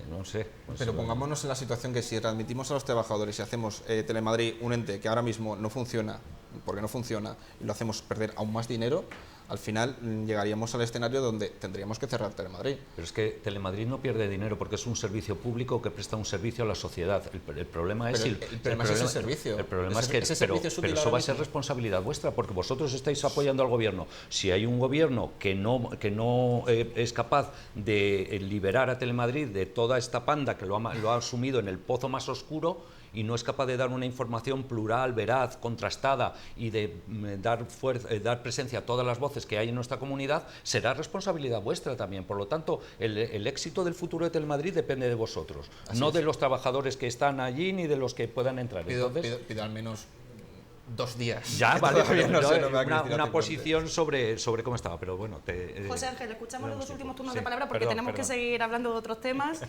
no sé. Pues, pero pongámonos en la situación que si readmitimos a los trabajadores y hacemos Telemadrid un ente que ahora mismo no funciona, porque no funciona, y lo hacemos perder aún más dinero, al final llegaríamos al escenario donde tendríamos que cerrar Telemadrid. Pero es que Telemadrid no pierde dinero porque es un servicio público que presta un servicio a la sociedad. El problema es ese servicio. El problema es que pero eso va a ser responsabilidad vuestra porque vosotros estáis apoyando al gobierno. Si hay un gobierno que no es capaz de liberar a Telemadrid de toda esta panda que lo ha asumido en el pozo más oscuro, y no es capaz de dar una información plural, veraz, contrastada y de dar presencia a todas las voces que hay en nuestra comunidad, será responsabilidad vuestra también. Por lo tanto, el éxito del futuro de Telemadrid depende de vosotros, no de los trabajadores que están allí ni de los que puedan entrar. Pido al menos 2 días. Ya, vale, una posición sobre cómo estaba, pero bueno. José Ángel, escuchamos los 2 últimos turnos de palabra porque tenemos que seguir hablando de otros temas.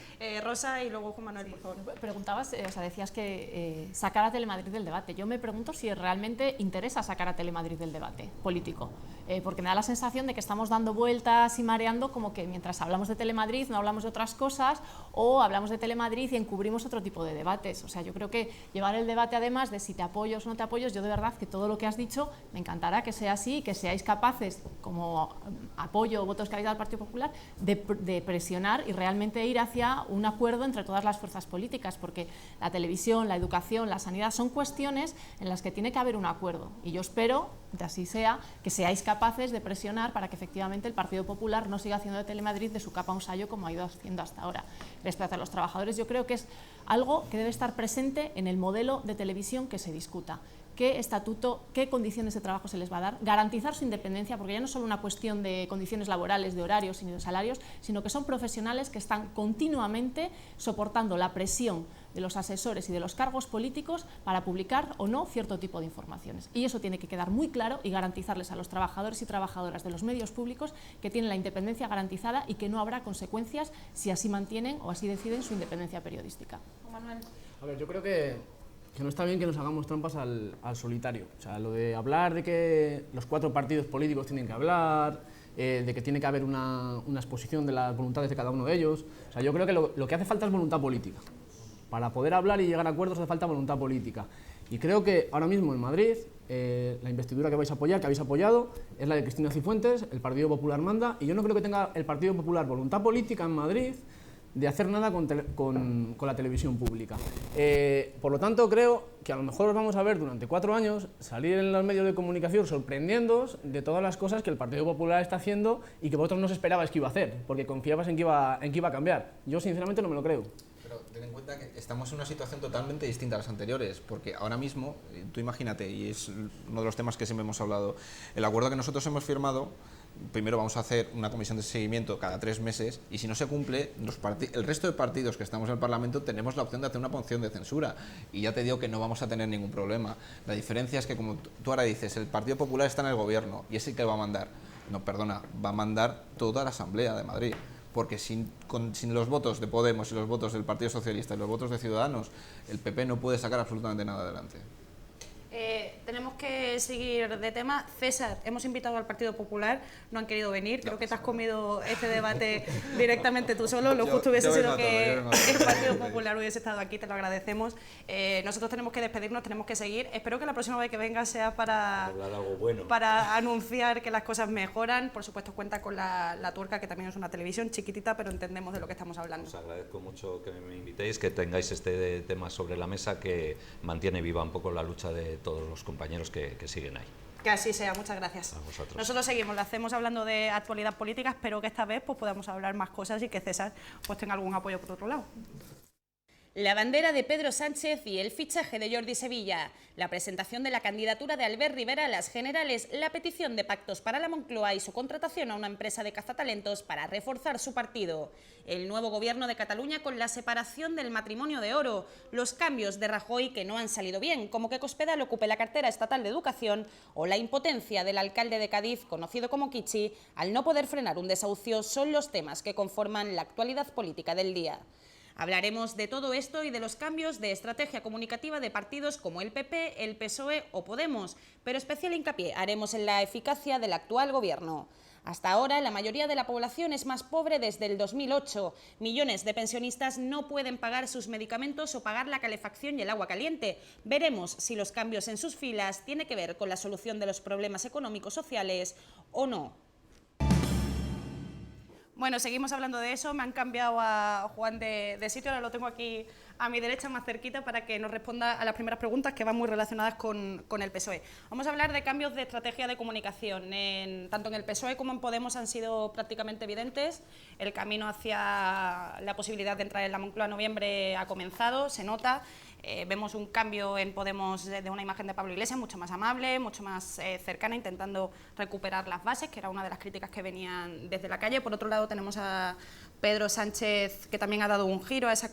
Rosa y luego Juan Manuel, por favor. Preguntabas, decías que sacar a Telemadrid del debate. Yo me pregunto si realmente interesa sacar a Telemadrid del debate político, porque me da la sensación de que estamos dando vueltas y mareando como que mientras hablamos de Telemadrid no hablamos de otras cosas o hablamos de Telemadrid y encubrimos otro tipo de debates. O sea, yo creo que llevar el debate además de si te apoyas o no te apoyas, yo de verdad que todo lo que has dicho me encantará que sea así, que seáis capaces, como apoyo o votos que habéis dado al Partido Popular, de presionar y realmente ir hacia un acuerdo entre todas las fuerzas políticas, porque la televisión, la educación, la sanidad son cuestiones en las que tiene que haber un acuerdo y yo espero, de así sea, que seáis capaces de presionar para que efectivamente el Partido Popular no siga haciendo de Telemadrid de su capa un sayo como ha ido haciendo hasta ahora. Respecto a los trabajadores, yo creo que es algo que debe estar presente en el modelo de televisión que se discuta. ¿Qué estatuto, qué condiciones de trabajo se les va a dar? Garantizar su independencia, porque ya no es solo una cuestión de condiciones laborales, de horarios ni de salarios, sino que son profesionales que están continuamente soportando la presión de los asesores y de los cargos políticos para publicar o no cierto tipo de informaciones. Y eso tiene que quedar muy claro y garantizarles a los trabajadores y trabajadoras de los medios públicos que tienen la independencia garantizada y que no habrá consecuencias si así mantienen o así deciden su independencia periodística. A ver, yo creo que que no está bien que nos hagamos trampas al solitario. O sea, lo de hablar de que los 4 partidos políticos tienen que hablar, de que tiene que haber una exposición de las voluntades de cada uno de ellos. O sea, yo creo que lo que hace falta es voluntad política. Para poder hablar y llegar a acuerdos hace falta voluntad política. Y creo que ahora mismo en Madrid, la investidura que vais a apoyar, que habéis apoyado, es la de Cristina Cifuentes, el Partido Popular manda, y yo no creo que tenga el Partido Popular voluntad política en Madrid de hacer nada con la televisión pública. Por lo tanto, creo que a lo mejor os vamos a ver durante 4 años salir en los medios de comunicación sorprendiéndoos de todas las cosas que el Partido Popular está haciendo y que vosotros no os esperabais que iba a hacer, porque confiabais en que iba a cambiar. Yo, sinceramente, no me lo creo. Pero ten en cuenta que estamos en una situación totalmente distinta a las anteriores, porque ahora mismo, tú imagínate, y es uno de los temas que siempre hemos hablado, el acuerdo que nosotros hemos firmado, primero vamos a hacer una comisión de seguimiento cada 3 meses y si no se cumple, el resto de partidos que estamos en el Parlamento tenemos la opción de hacer una moción de censura y ya te digo que no vamos a tener ningún problema. La diferencia es que, como tú ahora dices, el Partido Popular está en el gobierno y es el que va a mandar. No, perdona, va a mandar toda la Asamblea de Madrid. Porque sin los votos de Podemos y los votos del Partido Socialista y los votos de Ciudadanos, el PP no puede sacar absolutamente nada adelante. Tenemos que seguir de tema. César, hemos invitado al Partido Popular, no han querido venir, creo que te has comido este debate directamente tú solo, lo justo hubiese sido que el Partido Popular hubiese estado aquí, te lo agradecemos. Nosotros tenemos que despedirnos, tenemos que seguir. Espero que la próxima vez que venga sea para anunciar que las cosas mejoran. Por supuesto cuenta con la Tuerca, que también es una televisión chiquitita, pero entendemos de lo que estamos hablando. Os agradezco mucho que me invitéis, que tengáis este tema sobre la mesa, que mantiene viva un poco la lucha de todos los compañeros que siguen ahí. Que así sea, muchas gracias. A vosotros. Nosotros seguimos, lo hacemos hablando de actualidad política, espero que esta vez pues, podamos hablar más cosas y que César pues, tenga algún apoyo por otro lado. La bandera de Pedro Sánchez y el fichaje de Jordi Sevilla, la presentación de la candidatura de Albert Rivera a las generales, la petición de pactos para la Moncloa y su contratación a una empresa de cazatalentos para reforzar su partido, el nuevo gobierno de Cataluña con la separación del matrimonio de oro, los cambios de Rajoy que no han salido bien, como que Cospedal ocupe la cartera estatal de Educación, o la impotencia del alcalde de Cádiz, conocido como Kichi, al no poder frenar un desahucio, son los temas que conforman la actualidad política del día. Hablaremos de todo esto y de los cambios de estrategia comunicativa de partidos como el PP, el PSOE o Podemos, pero especial hincapié haremos en la eficacia del actual gobierno. Hasta ahora, la mayoría de la población es más pobre desde el 2008. Millones de pensionistas no pueden pagar sus medicamentos o pagar la calefacción y el agua caliente. Veremos si los cambios en sus filas tienen que ver con la solución de los problemas económicos sociales o no. Bueno, seguimos hablando de eso, me han cambiado a Juan de sitio, ahora lo tengo aquí a mi derecha, más cerquita, para que nos responda a las primeras preguntas que van muy relacionadas con el PSOE. Vamos a hablar de cambios de estrategia de comunicación. Tanto en el PSOE como en Podemos han sido prácticamente evidentes. El camino hacia la posibilidad de entrar en la Moncloa en noviembre ha comenzado, se nota. Vemos un cambio en Podemos de una imagen de Pablo Iglesias mucho más amable, mucho más cercana, intentando recuperar las bases, que era una de las críticas que venían desde la calle. Por otro lado tenemos a Pedro Sánchez, que también ha dado un giro a esa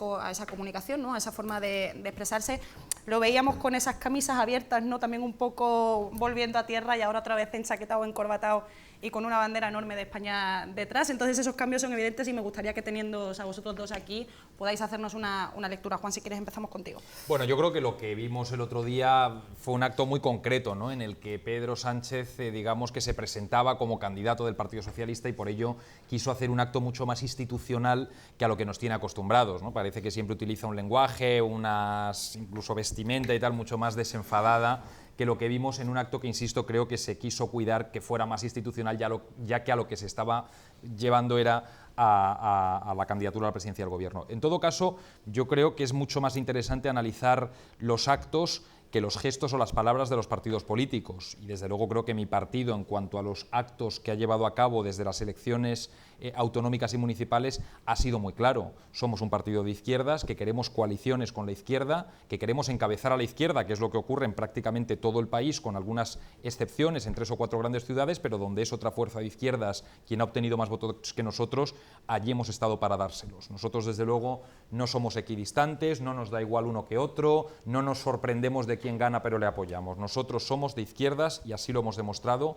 comunicación, ¿no? A esa forma de expresarse. Lo veíamos con esas camisas abiertas, ¿no? También un poco volviendo a tierra y ahora otra vez enchaquetado, encorbatado y con una bandera enorme de España detrás. Entonces esos cambios son evidentes y me gustaría que teniendo a vosotros dos aquí podáis hacernos una lectura. Juan, si quieres empezamos contigo. Bueno, yo creo que lo que vimos el otro día fue un acto muy concreto, ¿no? En el que Pedro Sánchez, digamos que se presentaba como candidato del Partido Socialista y por ello quiso hacer un acto mucho más institucional que a lo que nos tiene acostumbrados, ¿no? Parece que siempre utiliza un lenguaje, incluso vestimenta y tal, mucho más desenfadada que lo que vimos en un acto que, insisto, creo que se quiso cuidar que fuera más institucional, ya que a lo que se estaba llevando era a la candidatura a la presidencia del Gobierno. En todo caso, yo creo que es mucho más interesante analizar los actos que los gestos o las palabras de los partidos políticos. Y desde luego creo que mi partido, en cuanto a los actos que ha llevado a cabo desde las elecciones autonómicas y municipales, ha sido muy claro. Somos un partido de izquierdas, que queremos coaliciones con la izquierda, que queremos encabezar a la izquierda, que es lo que ocurre en prácticamente todo el país, con algunas excepciones en 3 o 4 grandes ciudades, pero donde es otra fuerza de izquierdas quien ha obtenido más votos que nosotros, allí hemos estado para dárselos. Nosotros, desde luego, no somos equidistantes, no nos da igual uno que otro, no nos sorprendemos de quién gana, pero le apoyamos. Nosotros somos de izquierdas y así lo hemos demostrado,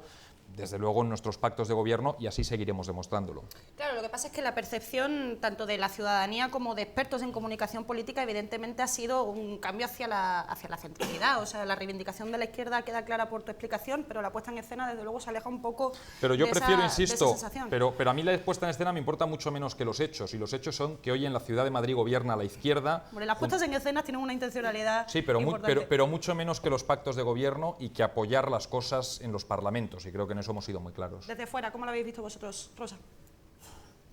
desde luego, en nuestros pactos de gobierno, y así seguiremos demostrándolo. Claro, lo que pasa es que la percepción tanto de la ciudadanía como de expertos en comunicación política evidentemente ha sido un cambio hacia la centralidad. O sea, la reivindicación de la izquierda queda clara por tu explicación, pero la puesta en escena desde luego se aleja un poco Pero yo de prefiero, esa insisto, sensación. pero a mí la puesta en escena me importa mucho menos que los hechos, y los hechos son que hoy en la ciudad de Madrid gobierna la izquierda. Hombre, las puestas en escena tienen una intencionalidad Sí, pero importante. mucho menos que los pactos de gobierno y que apoyar las cosas en los parlamentos, y creo que en eso hemos sido muy claros. Desde fuera, ¿cómo lo habéis visto vosotros, Rosa?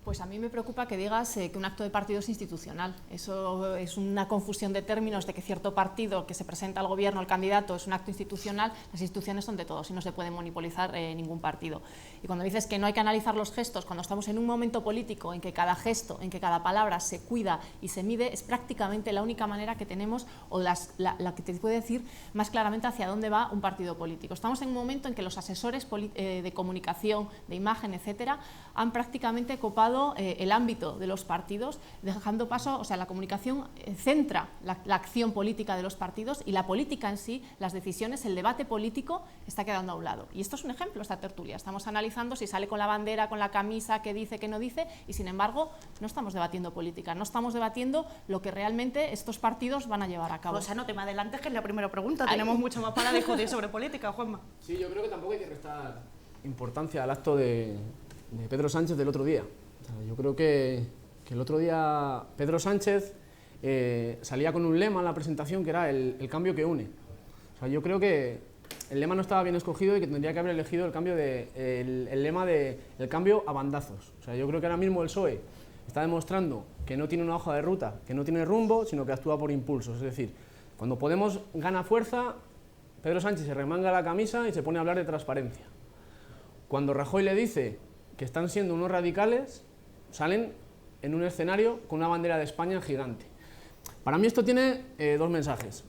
Pues a mí me preocupa que digas que un acto de partido es institucional. Eso es una confusión de términos, de que cierto partido que se presenta al gobierno, el candidato, es un acto institucional. Las instituciones son de todos y no se puede monopolizar ningún partido. Y cuando dices que no hay que analizar los gestos, cuando estamos en un momento político en que cada gesto, en que cada palabra se cuida y se mide, es prácticamente la única manera que tenemos, o la que te puede decir más claramente hacia dónde va un partido político. Estamos en un momento en que los asesores de comunicación, de imagen, etcétera, han prácticamente copado el ámbito de los partidos, dejando paso, o sea, la comunicación centra la acción política de los partidos, y la política en sí, las decisiones, el debate político está quedando a un lado. Y esto es un ejemplo, esta tertulia. Estamos analizando si sale con la bandera, con la camisa, qué dice, qué no dice, y sin embargo no estamos debatiendo política, no estamos debatiendo lo que realmente estos partidos van a llevar a cabo. O sea, no te me adelantes, que es la primera pregunta. Tenemos mucho más para discutir sobre política, Juanma. Sí, yo creo que tampoco hay que restar importancia al acto de Pedro Sánchez del otro día. O sea, yo creo que el otro día Pedro Sánchez salía con un lema en la presentación que era el cambio que une. O sea, yo creo que el lema no estaba bien escogido y que tendría que haber elegido el lema de el cambio a bandazos. O sea, yo creo que ahora mismo el PSOE está demostrando que no tiene una hoja de ruta, que no tiene rumbo, sino que actúa por impulsos. Es decir, cuando Podemos gana fuerza, Pedro Sánchez se remanga la camisa y se pone a hablar de transparencia. Cuando Rajoy le dice que están siendo unos radicales, salen en un escenario con una bandera de España gigante. Para mí esto tiene dos mensajes.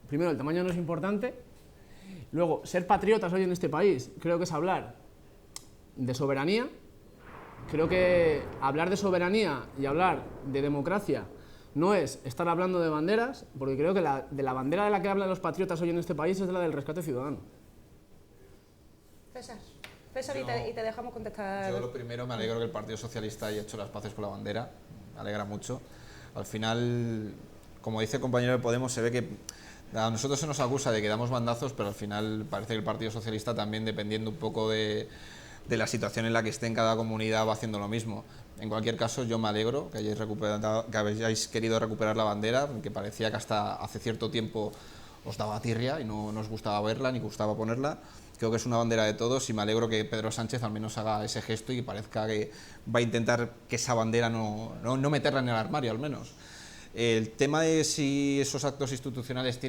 Primero, el tamaño no es importante. Luego, ser patriotas hoy en este país creo que es hablar de soberanía. Creo que hablar de soberanía y hablar de democracia no es estar hablando de banderas, porque creo que de la bandera de la que hablan los patriotas hoy en este país es la del rescate ciudadano. César, y te dejamos contestar. Yo lo primero, me alegro que el Partido Socialista haya hecho las paces con la bandera, me alegra mucho. Al final, como dice el compañero de Podemos, se ve que a nosotros se nos acusa de que damos bandazos, pero al final parece que el Partido Socialista también, dependiendo un poco de la situación en la que esté en cada comunidad, va haciendo lo mismo. En cualquier caso, yo me alegro que hayáis querido recuperar la bandera, que parecía que hasta hace cierto tiempo os daba tirria y no os gustaba verla ni gustaba ponerla. Creo que es una bandera de todos y me alegro que Pedro Sánchez al menos haga ese gesto y que parezca que va a intentar que esa bandera no meterla en el armario, al menos. El tema de si esos actos institucionales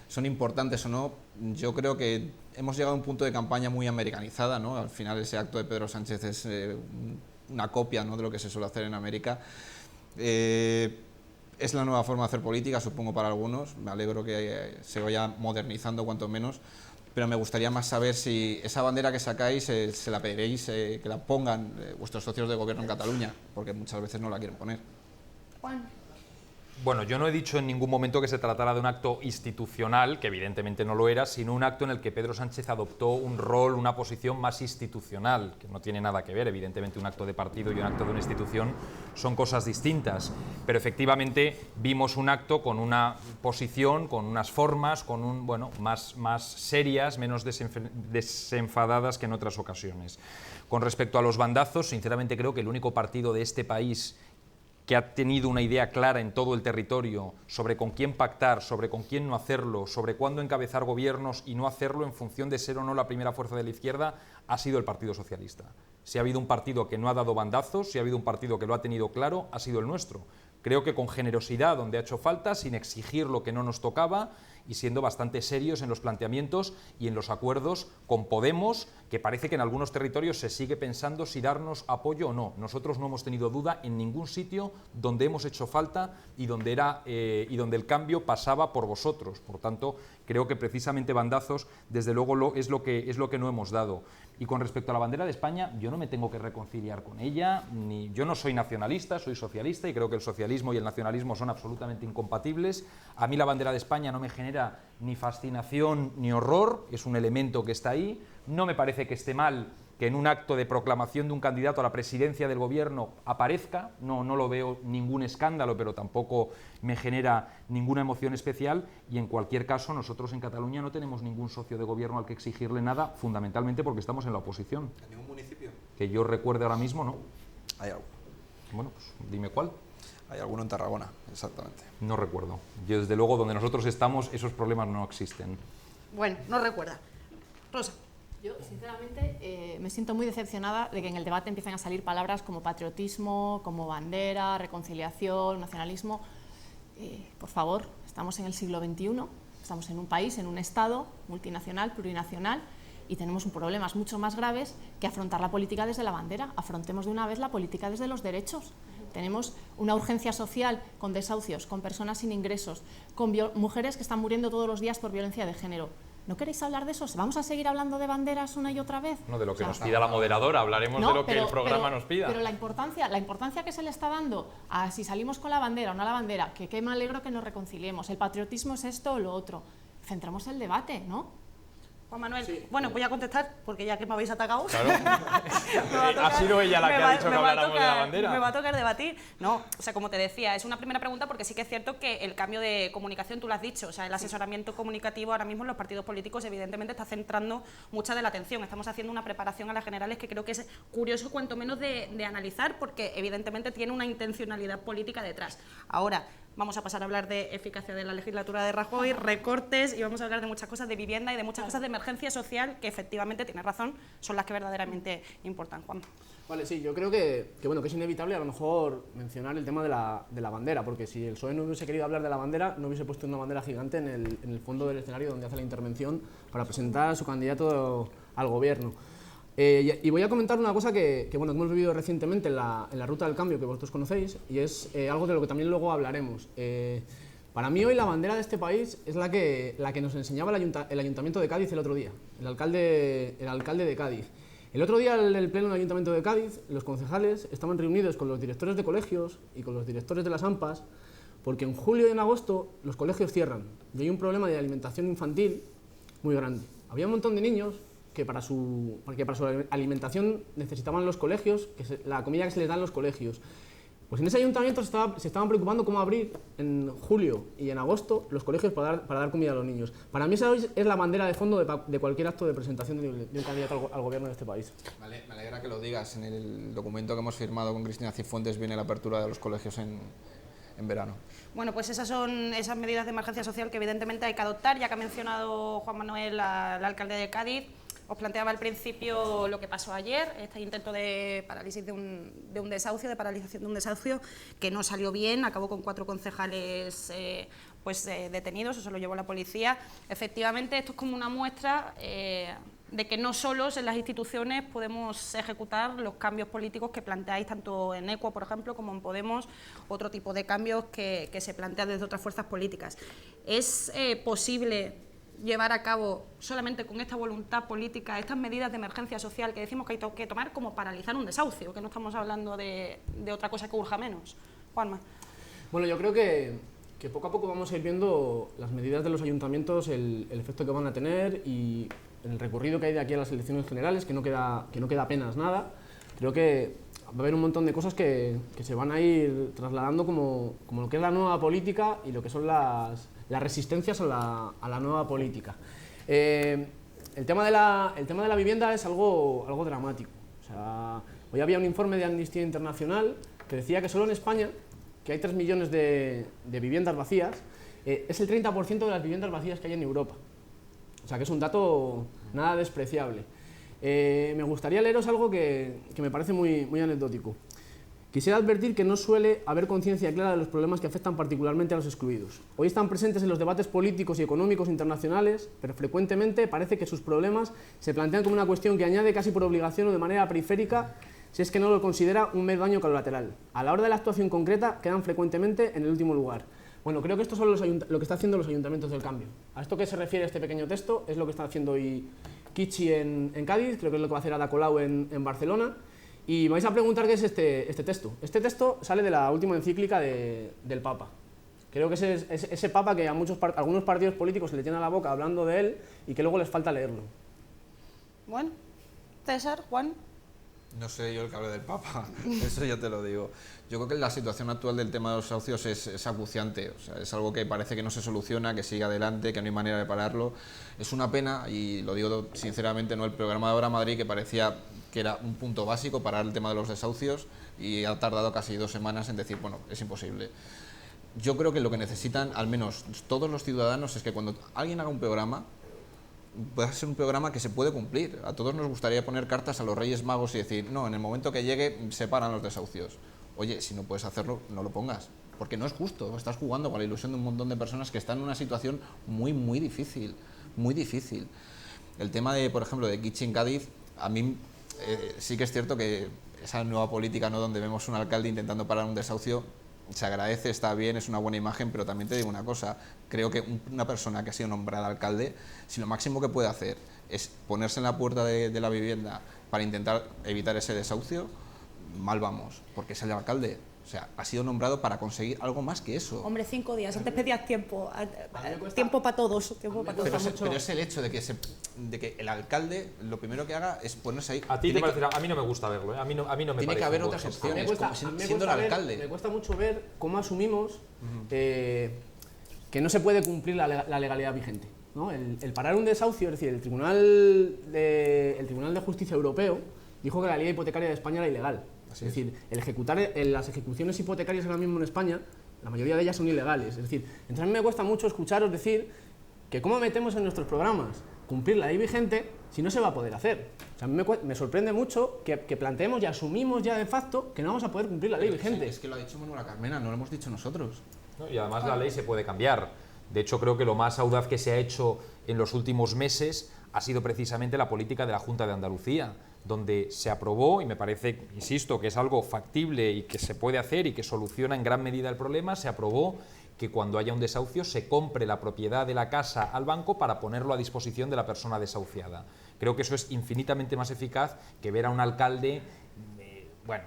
son importantes o no, yo creo que hemos llegado a un punto de campaña muy americanizada, ¿no? Al final ese acto de Pedro Sánchez es una copia, ¿no?, de lo que se suele hacer en América. Es la nueva forma de hacer política, supongo, para algunos. Me alegro que se vaya modernizando cuanto menos, pero me gustaría más saber si esa bandera que sacáis se la pediréis que la pongan vuestros socios de gobierno en Cataluña, porque muchas veces no la quieren poner. Juan. Bueno, yo no he dicho en ningún momento que se tratara de un acto institucional, que evidentemente no lo era, sino un acto en el que Pedro Sánchez adoptó un rol, una posición más institucional, que no tiene nada que ver. Evidentemente un acto de partido y un acto de una institución son cosas distintas, pero efectivamente vimos un acto con una posición, con unas formas, más serias, menos desenfadadas que en otras ocasiones. Con respecto a los bandazos, sinceramente creo que el único partido de este país que ha tenido una idea clara en todo el territorio sobre con quién pactar, sobre con quién no hacerlo, sobre cuándo encabezar gobiernos y no hacerlo en función de ser o no la primera fuerza de la izquierda, ha sido el Partido Socialista. Si ha habido un partido que no ha dado bandazos, si ha habido un partido que lo ha tenido claro, ha sido el nuestro. Creo que con generosidad donde ha hecho falta, sin exigir lo que no nos tocaba y siendo bastante serios en los planteamientos y en los acuerdos con Podemos, que parece que en algunos territorios se sigue pensando si darnos apoyo o no. Nosotros no hemos tenido duda en ningún sitio donde hemos hecho falta y donde el cambio pasaba por vosotros. Por tanto, creo que precisamente bandazos, desde luego, es lo que no hemos dado. Y con respecto a la bandera de España, yo no me tengo que reconciliar con ella, yo no soy nacionalista, soy socialista y creo que el socialismo y el nacionalismo son absolutamente incompatibles. A mí la bandera de España no me genera ni fascinación ni horror, es un elemento que está ahí. No me parece que esté mal que en un acto de proclamación de un candidato a la presidencia del gobierno aparezca, no lo veo ningún escándalo, pero tampoco me genera ninguna emoción especial, y en cualquier caso nosotros en Cataluña no tenemos ningún socio de gobierno al que exigirle nada, fundamentalmente porque estamos en la oposición. ¿En ningún municipio? Que yo recuerde ahora mismo, no. Hay algo. Bueno, pues dime cuál. Hay alguno en Tarragona, exactamente. No recuerdo. Yo desde luego donde nosotros estamos esos problemas no existen. Bueno, no recuerda. Rosa. Yo, sinceramente, me siento muy decepcionada de que en el debate empiecen a salir palabras como patriotismo, como bandera, reconciliación, nacionalismo. Por favor, estamos en el siglo XXI, estamos en un país, en un Estado multinacional, plurinacional, y tenemos problemas mucho más graves que afrontar la política desde la bandera. Afrontemos de una vez la política desde los derechos. Tenemos una urgencia social con desahucios, con personas sin ingresos, con mujeres que están muriendo todos los días por violencia de género. ¿No queréis hablar de eso? ¿Vamos a seguir hablando de banderas una y otra vez? No, de lo que nos pida la moderadora, hablaremos de lo que el programa nos pida. Pero la importancia que se le está dando a si salimos con la bandera o no la bandera, que qué me alegro que nos reconciliemos, el patriotismo es esto o lo otro. Centremos el debate, ¿no? Juan Manuel, bueno, voy a contestar, porque ya que me habéis atacado... Claro. Ha sido ella la que ha dicho que habláramos de la bandera. Me va a tocar debatir. No, o sea, como te decía, es una primera pregunta porque sí que es cierto que el cambio de comunicación, tú lo has dicho, o sea, el asesoramiento comunicativo ahora mismo en los partidos políticos evidentemente está centrando mucha de la atención. Estamos haciendo una preparación a las generales que creo que es curioso cuanto menos de analizar, porque evidentemente tiene una intencionalidad política detrás. Ahora, vamos a pasar a hablar de eficacia de la legislatura de Rajoy, recortes, y vamos a hablar de muchas cosas de vivienda y de muchas cosas de emergencia social que efectivamente, tienes razón, son las que verdaderamente importan. Juan. Vale, sí, yo creo que es inevitable a lo mejor mencionar el tema de la bandera, porque si el PSOE no hubiese querido hablar de la bandera, no hubiese puesto una bandera gigante en el fondo del escenario donde hace la intervención para presentar a su candidato al gobierno. Y voy a comentar una cosa que hemos vivido recientemente en la Ruta del Cambio, que vosotros conocéis, y es algo de lo que también luego hablaremos. Para mí hoy la bandera de este país es la que nos enseñaba el Ayuntamiento de Cádiz el otro día, el alcalde de Cádiz. El otro día en el pleno del Ayuntamiento de Cádiz, los concejales estaban reunidos con los directores de colegios y con los directores de las AMPAs, porque en julio y en agosto los colegios cierran y hay un problema de alimentación infantil muy grande. Había un montón de niños que para su alimentación necesitaban los colegios, la comida que se les da en los colegios. Pues en ese ayuntamiento se estaban preocupando cómo abrir en julio y en agosto los colegios para dar comida a los niños. Para mí esa es la bandera de fondo de cualquier acto de presentación de un candidato al gobierno de este país. Me alegra que lo digas. En el documento que hemos firmado con Cristina Cifuentes viene la apertura de los colegios en verano. Bueno, pues esas son esas medidas de emergencia social que evidentemente hay que adoptar, ya que ha mencionado Juan Manuel al alcalde de Cádiz. Os planteaba al principio lo que pasó ayer, este intento de parálisis de un desahucio, de paralización de un desahucio, que no salió bien, acabó con 4 concejales detenidos, eso lo llevó la policía. Efectivamente, esto es como una muestra de que no solos en las instituciones podemos ejecutar los cambios políticos que planteáis tanto en ECUA, por ejemplo, como en Podemos, otro tipo de cambios que se plantean desde otras fuerzas políticas. ¿Es posible llevar a cabo solamente con esta voluntad política estas medidas de emergencia social que decimos que hay que tomar, como paralizar un desahucio, que no estamos hablando de otra cosa que urja menos? Juanma. Bueno, yo creo que poco a poco vamos a ir viendo las medidas de los ayuntamientos, el efecto que van a tener y el recorrido que hay de aquí a las elecciones generales, que no queda apenas nada. Creo que va a haber un montón de cosas que se van a ir trasladando como lo que es la nueva política y lo que son las resistencias a la nueva política. El tema de la vivienda es algo dramático. O sea, hoy había un informe de Amnistía Internacional que decía que solo en España, que hay 3 millones de viviendas vacías, es el 30% de las viviendas vacías que hay en Europa. O sea, que es un dato nada despreciable. Me gustaría leeros algo que me parece muy anecdótico. Quisiera advertir que no suele haber conciencia clara de los problemas que afectan particularmente a los excluidos. Hoy están presentes en los debates políticos y económicos internacionales, pero frecuentemente parece que sus problemas se plantean como una cuestión que añade casi por obligación o de manera periférica, si es que no lo considera un mero daño colateral. A la hora de la actuación concreta quedan frecuentemente en el último lugar. Bueno, creo que esto son lo que están haciendo los ayuntamientos del cambio. A esto que se refiere este pequeño texto es lo que está haciendo hoy Kichi en Cádiz, creo que es lo que va a hacer Ada Colau en Barcelona. Y me vais a preguntar qué es este texto. Este texto sale de la última encíclica del Papa. Creo que es ese Papa que a algunos partidos políticos se le llena la boca hablando de él y que luego les falta leerlo. Bueno, César, Juan. No sé yo el que hable del Papa, eso ya te lo digo. Yo creo que la situación actual del tema de los desahucios es acuciante, o sea, es algo que parece que no se soluciona, que sigue adelante, que no hay manera de pararlo. Es una pena, y lo digo sinceramente, ¿no? El programa de Ahora Madrid, que parecía que era un punto básico para el tema de los desahucios, y ha tardado casi 2 semanas en decir, bueno, es imposible. Yo creo que lo que necesitan, al menos todos los ciudadanos, es que cuando alguien haga un programa, puede ser un programa que se puede cumplir. A todos nos gustaría poner cartas a los Reyes Magos y decir, no, en el momento que llegue se paran los desahucios. Oye, si no puedes hacerlo, no lo pongas, porque no es justo. Estás jugando con la ilusión de un montón de personas que están en una situación muy, muy difícil, muy difícil. El tema de, por ejemplo, de Kitchen Cádiz, a mí sí que es cierto que esa nueva política, ¿no?, donde vemos un alcalde intentando parar un desahucio, se agradece, está bien, es una buena imagen, pero también te digo una cosa, creo que una persona que ha sido nombrada alcalde, si lo máximo que puede hacer es ponerse en la puerta de la vivienda para intentar evitar ese desahucio, mal vamos, porque es el alcalde. O sea, ha sido nombrado para conseguir algo más que eso. Hombre, 5 días, antes pedías tiempo. Tiempo para todos. Pero es el hecho de que el alcalde lo primero que haga es ponerse ahí. A ti te parecerá, a mí no me gusta verlo, ¿eh? A mí no me parece. Tiene que haber otras opciones, siendo el alcalde. Me cuesta mucho ver cómo asumimos que no se puede cumplir la legalidad vigente, ¿no? El parar un desahucio, es decir, el Tribunal de Justicia Europeo dijo que la ley hipotecaria de España era ilegal. Es decir, las ejecuciones hipotecarias ahora mismo en España, la mayoría de ellas son ilegales. Es decir, entonces a mí me cuesta mucho escucharos decir que cómo metemos en nuestros programas cumplir la ley vigente si no se va a poder hacer. O sea, a mí me sorprende mucho que planteemos y asumimos ya de facto que no vamos a poder cumplir la ley vigente. Es que lo ha dicho Manuela Carmena, no lo hemos dicho nosotros. ¿No? Y además la ley se puede cambiar. De hecho, creo que lo más audaz que se ha hecho en los últimos meses ha sido precisamente la política de la Junta de Andalucía, donde se aprobó, y me parece, insisto, que es algo factible y que se puede hacer y que soluciona en gran medida el problema, se aprobó que cuando haya un desahucio se compre la propiedad de la casa al banco para ponerlo a disposición de la persona desahuciada. Creo que eso es infinitamente más eficaz que ver a un alcalde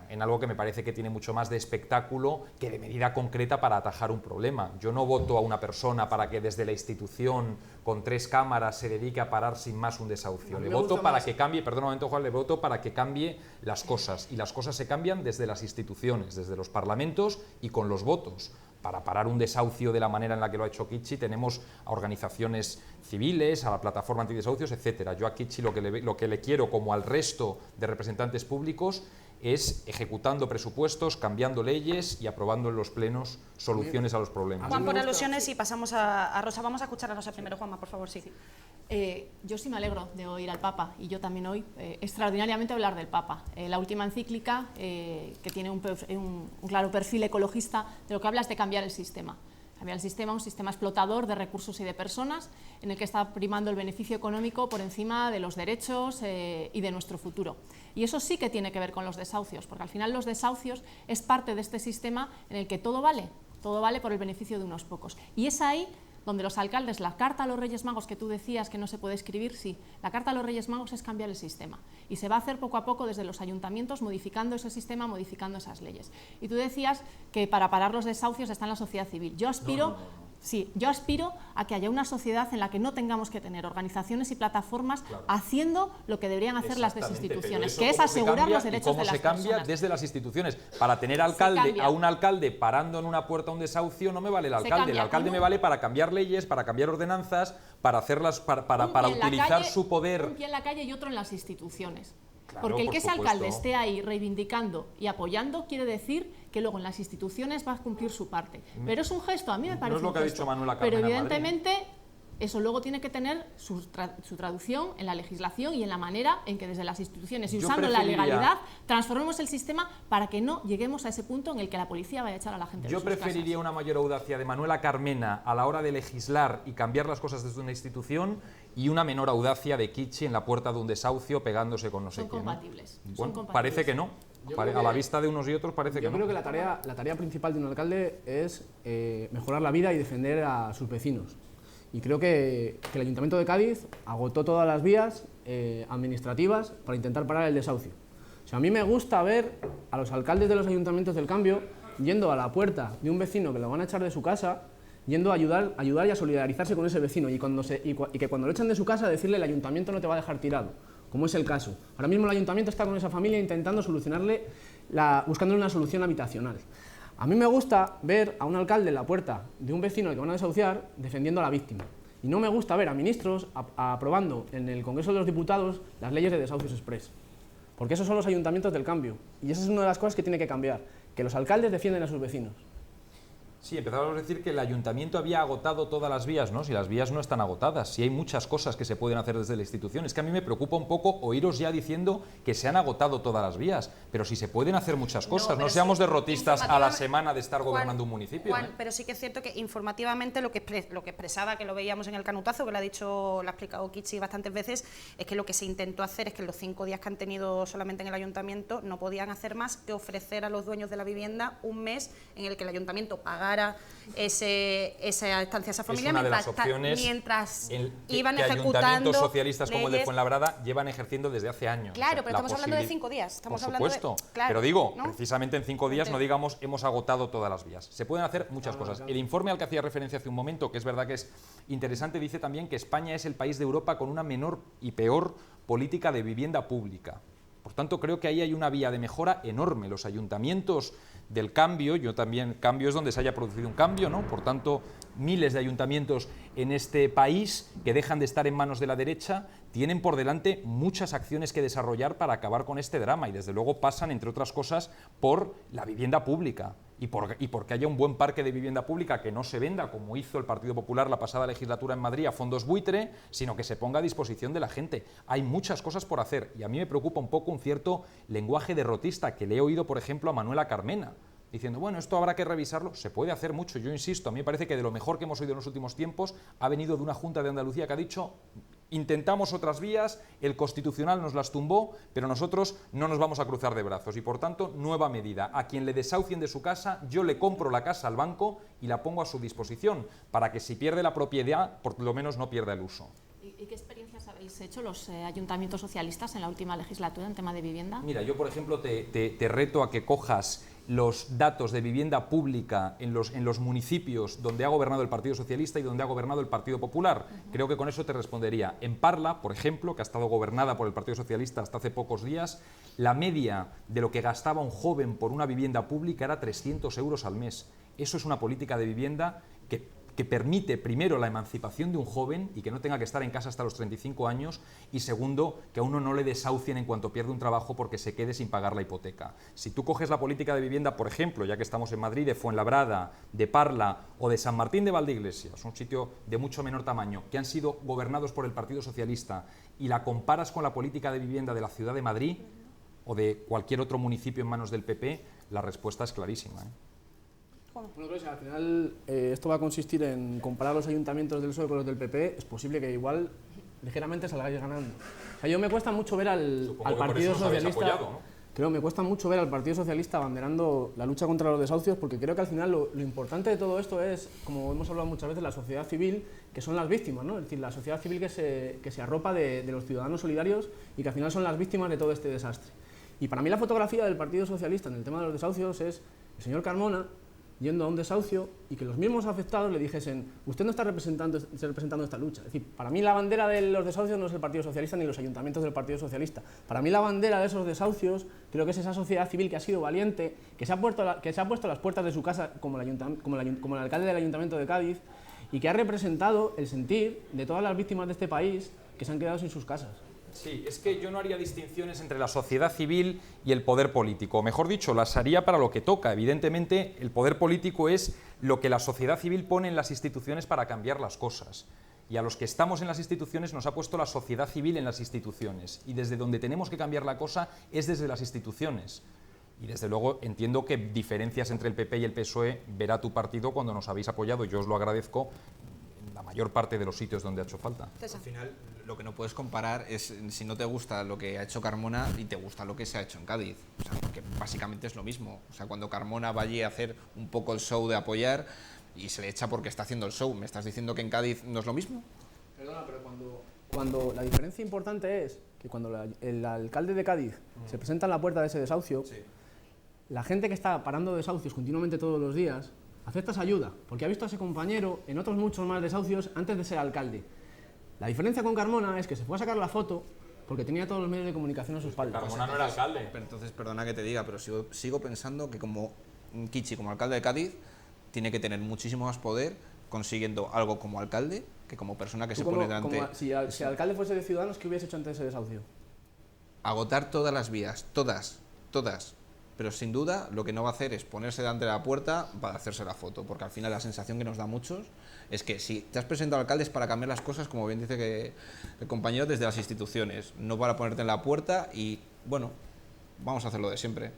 en algo que me parece que tiene mucho más de espectáculo que de medida concreta para atajar un problema. Yo no voto a una persona para que desde la institución, con 3 cámaras, se dedique a parar sin más un desahucio. Le voto para que cambie, perdón un momento, Juan, le voto para que cambie las cosas. Y las cosas se cambian desde las instituciones, desde los parlamentos y con los votos. Para parar un desahucio de la manera en la que lo ha hecho Kitchi tenemos a organizaciones civiles, a la plataforma antidesahucios, etcétera. Yo a Kitchi lo que le quiero, como al resto de representantes públicos, es ejecutando presupuestos, cambiando leyes y aprobando en los plenos soluciones a los problemas. Juan, por alusiones, y pasamos a Rosa. Vamos a escuchar a Rosa primero. Juanma, por favor, sí. Yo sí me alegro de oír al Papa, y yo también hoy extraordinariamente hablar del Papa. La última encíclica, que tiene un claro perfil ecologista, de lo que habla es de cambiar el sistema. Cambiar el sistema, un sistema explotador de recursos y de personas, en el que está primando el beneficio económico por encima de los derechos y de nuestro futuro. Y eso sí que tiene que ver con los desahucios, porque al final los desahucios es parte de este sistema en el que todo vale por el beneficio de unos pocos. Y es ahí donde los alcaldes, la carta a los Reyes Magos que tú decías que no se puede escribir, sí, la carta a los Reyes Magos es cambiar el sistema. Y se va a hacer poco a poco desde los ayuntamientos, modificando ese sistema, modificando esas leyes. Y tú decías que para parar los desahucios está en la sociedad civil. Yo aspiro... Sí, yo aspiro a que haya una sociedad en la que no tengamos que tener organizaciones y plataformas haciendo lo que deberían hacer las instituciones, que es asegurar los derechos de las personas. ¿Cómo se cambia desde las instituciones? Para tener a un alcalde parando en una puerta un desahucio no me vale el alcalde me vale para cambiar leyes, para cambiar ordenanzas, para hacerlas, para utilizar su poder. Un pie en la calle y otro en las instituciones. Claro, porque el que ese alcalde supuesto. esté ahí reivindicando y apoyando quiere decir que luego en las instituciones va a cumplir su parte. Pero es un gesto, a mí me parece. No es lo que ha dicho Manuela Carmena. Pero evidentemente eso luego tiene que tener su traducción en la legislación y en la manera en que desde las instituciones y usando la legalidad transformemos el sistema para que no lleguemos a ese punto en el que la policía vaya a echar a la gente de sus casas. Yo preferiría una mayor audacia de Manuela Carmena a la hora de legislar y cambiar las cosas desde una institución y una menor audacia de Kitchi en la puerta de un desahucio pegándose con no sé quién. Son compatibles. Bueno, parece que no. A la vista de unos y otros parece que no. Yo creo que la tarea principal de un alcalde es mejorar la vida y defender a sus vecinos. Y creo que el Ayuntamiento de Cádiz agotó todas las vías administrativas para intentar parar el desahucio. O sea, a mí me gusta ver a los alcaldes de los ayuntamientos del cambio yendo a la puerta de un vecino que lo van a echar de su casa, yendo a ayudar y a solidarizarse con ese vecino y que cuando lo echan de su casa decirle el ayuntamiento no te va a dejar tirado. como es el caso. Ahora mismo el ayuntamiento está con esa familia intentando solucionarle, buscándole una solución habitacional. A mí me gusta ver a un alcalde en la puerta de un vecino al que van a desahuciar defendiendo a la víctima. Y no me gusta ver a ministros aprobando en el Congreso de los Diputados las leyes de desahucios express. Porque esos son los ayuntamientos del cambio. Y esa es una de las cosas que tiene que cambiar, que los alcaldes defienden a sus vecinos. Sí, empezábamos a decir que el ayuntamiento había agotado todas las vías, ¿no? Si las vías no están agotadas, si hay muchas cosas que se pueden hacer desde la institución. Es que a mí me preocupa un poco oíros ya diciendo que se han agotado todas las vías, pero si se pueden hacer muchas cosas, no seamos derrotistas a la semana de estar gobernando un municipio. Juan, pero sí que es cierto que informativamente lo que expresaba, que lo veíamos en el canutazo, que lo ha explicado Kichi bastantes veces, es que lo que se intentó hacer es que en los 5 días que han tenido solamente en el ayuntamiento no podían hacer más que ofrecer a los dueños de la vivienda un mes en el que el ayuntamiento pagara esa estancia a esa familia, mientras iban ejecutando ayuntamientos socialistas como el de leyes. Fuenlabrada llevan ejerciendo desde hace años. Claro, pero estamos hablando de 5 días. Estamos Por hablando supuesto, claro, pero digo, ¿no? precisamente en 5 días no digamos hemos agotado todas las vías. Se pueden hacer muchas cosas. El informe al que hacía referencia hace un momento, que es verdad que es interesante, dice también que España es el país de Europa con una menor y peor política de vivienda pública. Por tanto, creo que ahí hay una vía de mejora enorme. Los ayuntamientos del cambio, yo también, cambio es donde se haya producido un cambio, ¿no? Por tanto, miles de ayuntamientos en este país que dejan de estar en manos de la derecha tienen por delante muchas acciones que desarrollar para acabar con este drama y desde luego pasan, entre otras cosas, por la vivienda pública y porque haya un buen parque de vivienda pública que no se venda, como hizo el Partido Popular la pasada legislatura en Madrid, a fondos buitre, sino que se ponga a disposición de la gente. Hay muchas cosas por hacer y a mí me preocupa un poco un cierto lenguaje derrotista que le he oído, por ejemplo, a Manuela Carmena, diciendo, bueno, esto habrá que revisarlo. Se puede hacer mucho, yo insisto, a mí me parece que de lo mejor que hemos oído en los últimos tiempos ha venido de una Junta de Andalucía que ha dicho, intentamos otras vías, el Constitucional nos las tumbó, pero nosotros no nos vamos a cruzar de brazos y por tanto, nueva medida. A quien le desahucien de su casa, yo le compro la casa al banco y la pongo a su disposición, para que si pierde la propiedad, por lo menos no pierda el uso. ¿Y qué experiencias habéis hecho los ayuntamientos socialistas en la última legislatura en tema de vivienda? Mira, yo por ejemplo te reto a que cojas los datos de vivienda pública en los municipios donde ha gobernado el Partido Socialista y donde ha gobernado el Partido Popular. Creo que con eso te respondería. En Parla, por ejemplo, que ha estado gobernada por el Partido Socialista hasta hace pocos días, la media de lo que gastaba un joven por una vivienda pública era 300 euros al mes. Eso es una política de vivienda que permite, primero, la emancipación de un joven y que no tenga que estar en casa hasta los 35 años y, segundo, que a uno no le desahucien en cuanto pierde un trabajo porque se quede sin pagar la hipoteca. Si tú coges la política de vivienda, por ejemplo, ya que estamos en Madrid, de Fuenlabrada, de Parla o de San Martín de Valdeiglesias, un sitio de mucho menor tamaño, que han sido gobernados por el Partido Socialista, y la comparas con la política de vivienda de la ciudad de Madrid o de cualquier otro municipio en manos del PP, la respuesta es clarísima, ¿eh? Bueno, creo que al final esto va a consistir en comparar los ayuntamientos del PSOE con los del PP. Es posible que igual ligeramente salgáis ganando. O sea, yo me cuesta mucho ver al Partido Socialista. Apoyado, ¿no? Creo me cuesta mucho ver al Partido Socialista abanderando la lucha contra los desahucios, porque creo que al final lo importante de todo esto es, como hemos hablado muchas veces, la sociedad civil, que son las víctimas, ¿no? Es decir, la sociedad civil que se arropa de los ciudadanos solidarios y que al final son las víctimas de todo este desastre. Y para mí la fotografía del Partido Socialista en el tema de los desahucios es el señor Carmona yendo a un desahucio y que los mismos afectados le dijesen, usted no está representando esta lucha. Es decir, para mí la bandera de los desahucios no es el Partido Socialista ni los ayuntamientos del Partido Socialista. Para mí la bandera de esos desahucios creo que es esa sociedad civil que ha sido valiente, que se ha puesto a las puertas de su casa como el alcalde del Ayuntamiento de Cádiz y que ha representado el sentir de todas las víctimas de este país que se han quedado sin sus casas. Sí, es que yo no haría distinciones entre la sociedad civil y el poder político. O mejor dicho, las haría para lo que toca. Evidentemente, el poder político es lo que la sociedad civil pone en las instituciones para cambiar las cosas. Y a los que estamos en las instituciones nos ha puesto la sociedad civil en las instituciones. Y desde donde tenemos que cambiar la cosa es desde las instituciones. Y desde luego entiendo que diferencias entre el PP y el PSOE verá tu partido cuando nos habéis apoyado. Yo os lo agradezco en la mayor parte de los sitios donde ha hecho falta. Al final, lo que no puedes comparar es si no te gusta lo que ha hecho Carmona y te gusta lo que se ha hecho en Cádiz. O sea, porque básicamente es lo mismo. O sea, cuando Carmona va allí a hacer un poco el show de apoyar y se le echa porque está haciendo el show, ¿me estás diciendo que en Cádiz no es lo mismo? Perdona, pero cuando la diferencia importante es que cuando el alcalde de Cádiz se presenta en la puerta de ese desahucio, sí, la gente que está parando desahucios continuamente todos los días acepta esa ayuda, porque ha visto a ese compañero en otros muchos más desahucios antes de ser alcalde. La diferencia con Carmona es que se fue a sacar la foto porque tenía todos los medios de comunicación a su espalda. Carmona no era alcalde. Pero entonces, perdona que te diga, pero sigo pensando que como Kichi, como alcalde de Cádiz, tiene que tener muchísimo más poder consiguiendo algo como alcalde que como persona que se pone delante. Si el alcalde fuese de Ciudadanos, ¿qué hubiese hecho antes de ese desahucio? Agotar todas las vías, todas. Pero sin duda lo que no va a hacer es ponerse delante de la puerta para hacerse la foto, porque al final la sensación que nos da a muchos es que si te has presentado alcalde es para cambiar las cosas, como bien dice que el compañero, desde las instituciones, no para ponerte en la puerta y, bueno, vamos a hacer lo de siempre.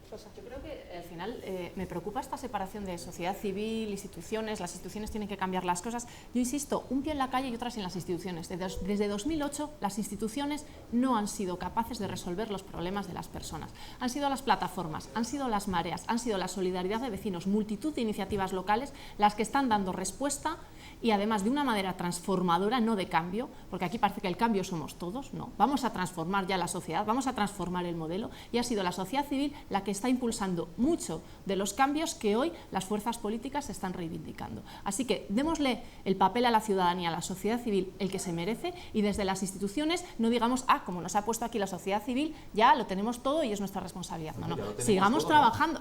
Pues yo creo que al final me preocupa esta separación de sociedad civil, instituciones. Las instituciones tienen que cambiar las cosas. Yo insisto, un pie en la calle y otras en las instituciones. Desde 2008 las instituciones no han sido capaces de resolver los problemas de las personas. Han sido las plataformas, han sido las mareas, han sido la solidaridad de vecinos, multitud de iniciativas locales las que están dando respuesta y además de una manera transformadora, no de cambio, porque aquí parece que el cambio somos todos, no. Vamos a transformar ya la sociedad, vamos a transformar el modelo y ha sido la sociedad civil la que está impulsando mucho de los cambios que hoy las fuerzas políticas están reivindicando. Así que démosle el papel a la ciudadanía, a la sociedad civil, el que se merece y desde las instituciones no digamos, como nos ha puesto aquí la sociedad civil, ya lo tenemos todo y es nuestra responsabilidad. No, sigamos trabajando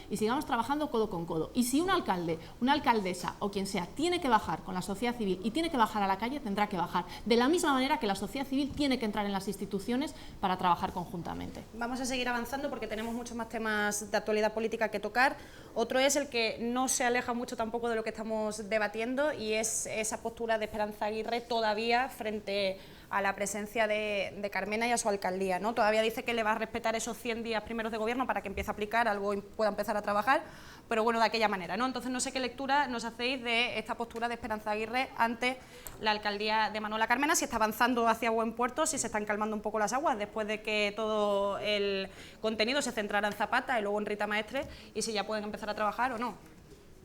y sigamos trabajando codo con codo. Y si un alcalde, una alcaldesa o quien sea tiene que bajar con la sociedad civil y tiene que bajar a la calle, tendrá que bajar. De la misma manera que la sociedad civil tiene que entrar en las instituciones para trabajar conjuntamente. Vamos a seguir avanzando porque tenemos muchos más temas de actualidad política que tocar. Otro es el que no se aleja mucho tampoco de lo que estamos debatiendo y es esa postura de Esperanza Aguirre todavía frente a la presencia de Carmena y a su alcaldía, ¿no? Todavía dice que le va a respetar esos 100 días primeros de gobierno para que empiece a aplicar algo y pueda empezar a trabajar, pero bueno, de aquella manera, ¿no? Entonces no sé qué lectura nos hacéis de esta postura de Esperanza Aguirre ante la alcaldía de Manuela Carmena, si está avanzando hacia buen puerto, si se están calmando un poco las aguas después de que todo el contenido se centrara en Zapata y luego en Rita Maestre, y si ya pueden empezar a trabajar o no.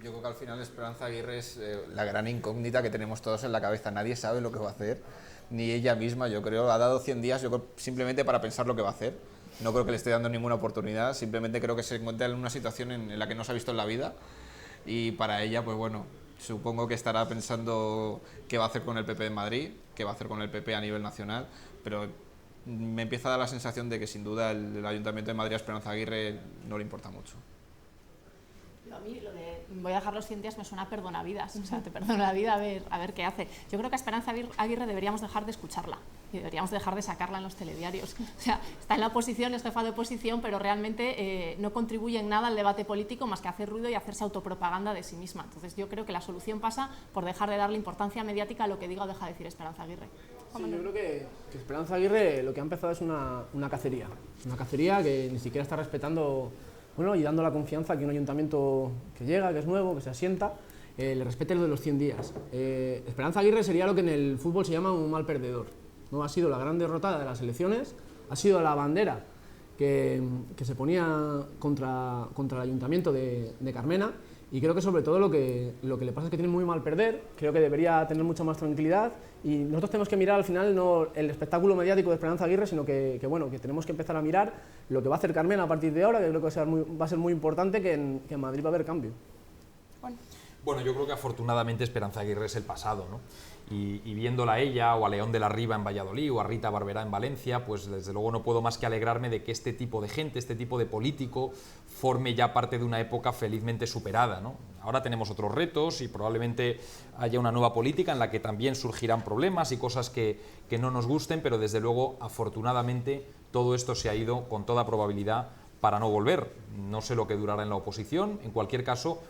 Yo creo que al final Esperanza Aguirre es la gran incógnita que tenemos todos en la cabeza. Nadie sabe lo que va a hacer, ni ella misma, yo creo. Ha dado 100 días, yo creo, simplemente para pensar lo que va a hacer. No creo que le esté dando ninguna oportunidad, simplemente creo que se encuentra en una situación en la que no se ha visto en la vida y para ella, pues bueno, supongo que estará pensando qué va a hacer con el PP en Madrid, qué va a hacer con el PP a nivel nacional, pero me empieza a dar la sensación de que sin duda el Ayuntamiento de Madrid a Esperanza Aguirre no le importa mucho. A mí lo de voy a dejar los 100 días me suena a perdonavidas, o sea, te perdono la vida a ver qué hace. Yo creo que a Esperanza Aguirre deberíamos dejar de escucharla y deberíamos dejar de sacarla en los telediarios. O sea, está en la oposición, es jefa de oposición, pero realmente no contribuye en nada al debate político más que hacer ruido y hacerse autopropaganda de sí misma. Entonces yo creo que la solución pasa por dejar de darle importancia mediática a lo que diga o deja de decir Esperanza Aguirre. Sí, yo creo que Esperanza Aguirre lo que ha empezado es una cacería. Una cacería que ni siquiera está respetando, bueno, y dando la confianza que un ayuntamiento que llega, que es nuevo, que se asienta, le respete lo de los 100 días. Esperanza Aguirre sería lo que en el fútbol se llama un mal perdedor, ¿no? Ha sido la gran derrotada de las elecciones, ha sido la bandera que se ponía contra el ayuntamiento de Carmena, y creo que sobre todo lo que le pasa es que tiene muy mal perder. Creo que debería tener mucha más tranquilidad y nosotros tenemos que mirar al final no el espectáculo mediático de Esperanza Aguirre, sino que tenemos que empezar a mirar lo que va a hacer Carmena a partir de ahora, que creo que va a ser muy importante, que en Madrid va a haber cambio. Bueno, yo creo que afortunadamente Esperanza Aguirre es el pasado, ¿no? Y viéndola a ella, o a León de la Riva en Valladolid, o a Rita Barberá en Valencia, pues desde luego no puedo más que alegrarme de que este tipo de gente, este tipo de político, forme ya parte de una época felizmente superada, ¿no? Ahora tenemos otros retos y probablemente haya una nueva política en la que también surgirán problemas y cosas que no nos gusten, pero desde luego, afortunadamente, todo esto se ha ido con toda probabilidad para no volver. No sé lo que durará en la oposición, en cualquier caso,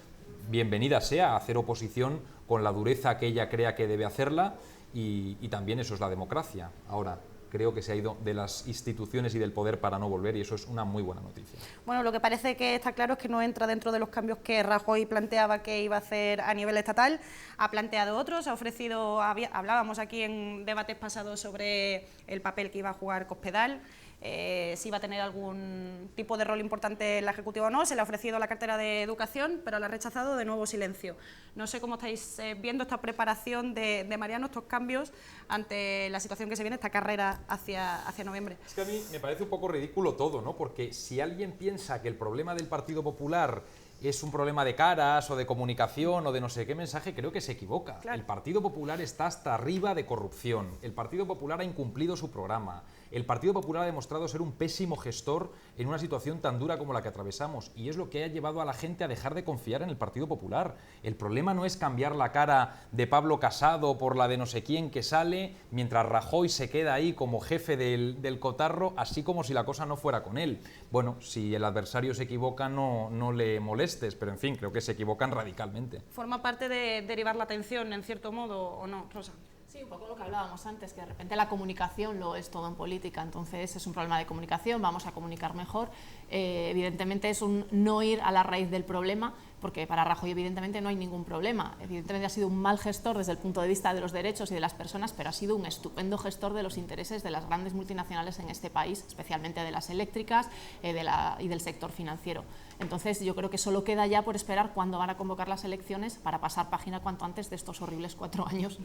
bienvenida sea a hacer oposición con la dureza que ella crea que debe hacerla y también eso es la democracia. Ahora, creo que se ha ido de las instituciones y del poder para no volver y eso es una muy buena noticia. Bueno, lo que parece que está claro es que no entra dentro de los cambios que Rajoy planteaba que iba a hacer a nivel estatal, ha planteado otros, ha ofrecido, hablábamos aquí en debates pasados sobre el papel que iba a jugar Cospedal, si iba a tener algún tipo de rol importante en la Ejecutiva o no, se le ha ofrecido la cartera de Educación, pero la ha rechazado, de nuevo silencio. No sé cómo estáis viendo esta preparación de Mariano, estos cambios ante la situación que se viene, esta carrera hacia noviembre. Es que a mí me parece un poco ridículo todo, ¿no? Porque si alguien piensa que el problema del Partido Popular es un problema de caras o de comunicación o de no sé qué mensaje, creo que se equivoca. Claro. El Partido Popular está hasta arriba de corrupción, el Partido Popular ha incumplido su programa, el Partido Popular ha demostrado ser un pésimo gestor en una situación tan dura como la que atravesamos, y es lo que ha llevado a la gente a dejar de confiar en el Partido Popular. El problema no es cambiar la cara de Pablo Casado por la de no sé quién que sale, mientras Rajoy se queda ahí como jefe del cotarro, así como si la cosa no fuera con él. Bueno, si el adversario se equivoca, no le molestes, pero en fin, creo que se equivocan radicalmente. ¿Forma parte de derivar la atención, en cierto modo, o no, Rosa? Sí, un poco lo que hablábamos antes, que de repente la comunicación lo es todo en política, entonces es un problema de comunicación, vamos a comunicar mejor. Evidentemente es un no ir a la raíz del problema, porque para Rajoy evidentemente no hay ningún problema. Evidentemente ha sido un mal gestor desde el punto de vista de los derechos y de las personas, pero ha sido un estupendo gestor de los intereses de las grandes multinacionales en este país, especialmente de las eléctricas y del sector financiero. Entonces yo creo que solo queda ya por esperar cuándo van a convocar las elecciones para pasar página cuanto antes de estos horribles 4 años.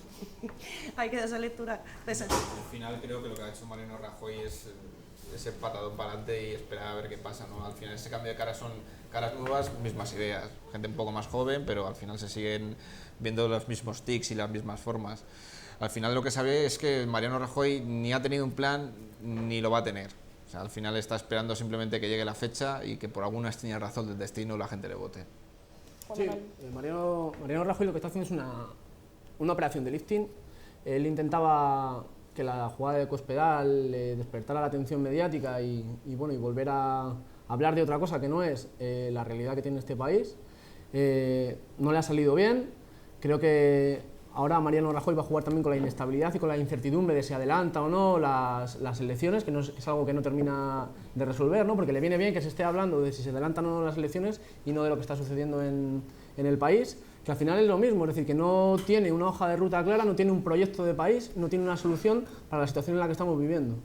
Hay que dar esa lectura. Al final creo que lo que ha hecho Mariano Rajoy es ese patadón para adelante y esperar a ver qué pasa, ¿no? Al final ese cambio de caras son caras nuevas, mismas ideas, gente un poco más joven, pero al final se siguen viendo los mismos tics y las mismas formas. Al final lo que sabe es que Mariano Rajoy ni ha tenido un plan ni lo va a tener. O sea, al final está esperando simplemente que llegue la fecha y que por alguna extraña razón del destino la gente le vote. Sí, Mariano Rajoy lo que está haciendo es una operación de lifting. Él intentaba que la jugada de Cospedal despertara la atención mediática y volver a hablar de otra cosa que no es la realidad que tiene este país. No le ha salido bien. Creo que ahora Mariano Rajoy va a jugar también con la inestabilidad y con la incertidumbre de si adelanta o no las elecciones, que es algo que no termina de resolver, ¿no? Porque le viene bien que se esté hablando de si se adelantan o no las elecciones y no de lo que está sucediendo en el país, que al final es lo mismo, es decir, que no tiene una hoja de ruta clara, no tiene un proyecto de país, no tiene una solución para la situación en la que estamos viviendo.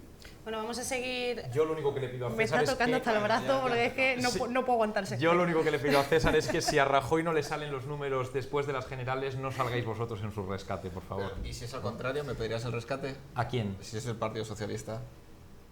Bueno, vamos a seguir. Yo lo único que le pido a César me está tocando es que, hasta el brazo porque es que no puedo aguantarse. Yo lo único que le pido a César es que si a Rajoy no le salen los números después de las generales, no salgáis vosotros en su rescate, por favor. ¿Y si es al contrario, me pedirías el rescate? ¿A quién? Si es el Partido Socialista.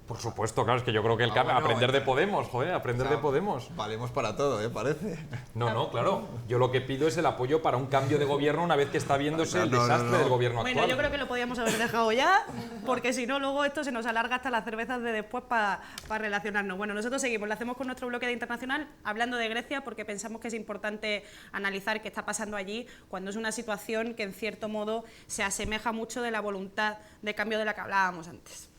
Por supuesto, claro, es que yo creo que el cambio, aprender de Podemos, joder, aprender de Podemos. Valemos para todo, parece. No, claro. Yo lo que pido es el apoyo para un cambio de gobierno una vez que está viéndose el desastre del gobierno actual. Bueno, yo creo que lo podíamos haber dejado ya, porque si no, luego esto se nos alarga hasta las cervezas de después para relacionarnos. Bueno, nosotros seguimos, lo hacemos con nuestro bloque de internacional, hablando de Grecia, porque pensamos que es importante analizar qué está pasando allí, cuando es una situación que en cierto modo se asemeja mucho de la voluntad de cambio de la que hablábamos antes.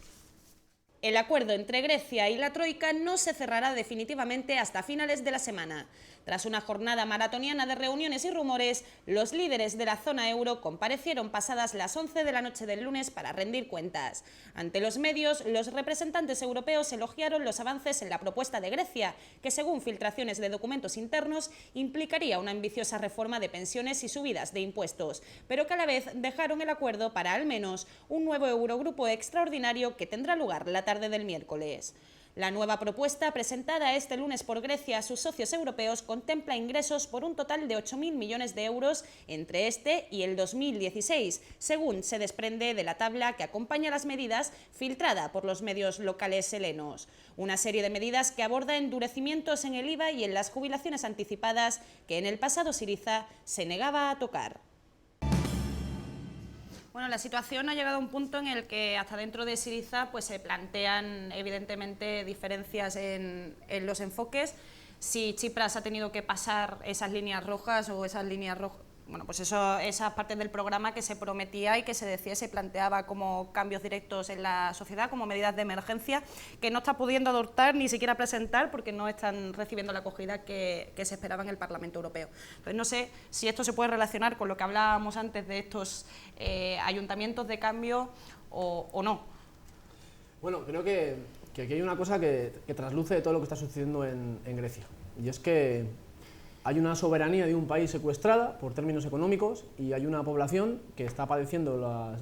El acuerdo entre Grecia y la Troika no se cerrará definitivamente hasta finales de la semana. Tras una jornada maratoniana de reuniones y rumores, los líderes de la zona euro comparecieron pasadas las 11 de la noche del lunes para rendir cuentas. Ante los medios, los representantes europeos elogiaron los avances en la propuesta de Grecia, que según filtraciones de documentos internos implicaría una ambiciosa reforma de pensiones y subidas de impuestos, pero que a la vez dejaron el acuerdo para al menos un nuevo Eurogrupo extraordinario que tendrá lugar la tarde del miércoles. La nueva propuesta, presentada este lunes por Grecia a sus socios europeos, contempla ingresos por un total de 8.000 millones de euros entre este y el 2016, según se desprende de la tabla que acompaña las medidas filtrada por los medios locales helenos. Una serie de medidas que aborda endurecimientos en el IVA y en las jubilaciones anticipadas que en el pasado Syriza se negaba a tocar. Bueno, la situación ha llegado a un punto en el que hasta dentro de Syriza pues, se plantean evidentemente diferencias en los enfoques. Si Tsipras ha tenido que pasar esas líneas rojas o esas líneas rojas, bueno, pues eso, esas partes del programa que se prometía y que se decía, se planteaba como cambios directos en la sociedad, como medidas de emergencia, que no está pudiendo adoptar ni siquiera presentar porque no están recibiendo la acogida que se esperaba en el Parlamento Europeo. Entonces no sé si esto se puede relacionar con lo que hablábamos antes de estos ayuntamientos de cambio o no. Bueno, creo que aquí hay una cosa que trasluce de todo lo que está sucediendo en Grecia, y es que hay una soberanía de un país secuestrada por términos económicos y hay una población que está padeciendo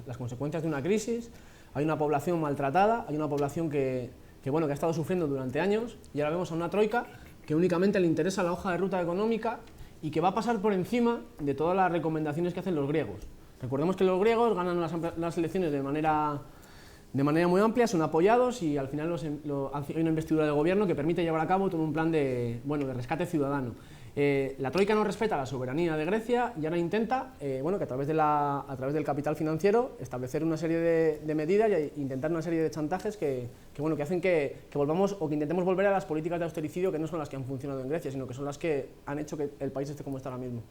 las consecuencias de una crisis, hay una población maltratada, hay una población que ha estado sufriendo durante años, y ahora vemos a una troika que únicamente le interesa la hoja de ruta económica y que va a pasar por encima de todas las recomendaciones que hacen los griegos. Recordemos que los griegos ganan las elecciones de manera muy amplia, son apoyados y al final hay una investidura del gobierno que permite llevar a cabo todo un plan de rescate ciudadano. La Troika no respeta la soberanía de Grecia y ahora intenta, bueno, que a través del capital financiero establecer una serie de medidas e intentar una serie de chantajes que hacen que volvamos o que intentemos volver a las políticas de austericidio que no son las que han funcionado en Grecia, sino que son las que han hecho que el país esté como está ahora mismo.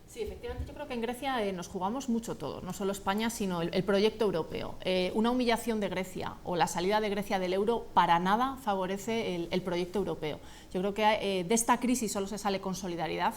Sí, efectivamente, yo creo que en Grecia nos jugamos mucho todos, no solo España, sino el proyecto europeo. Una humillación de Grecia o la salida de Grecia del euro para nada favorece el proyecto europeo. Yo creo que de esta crisis solo se sale con solidaridad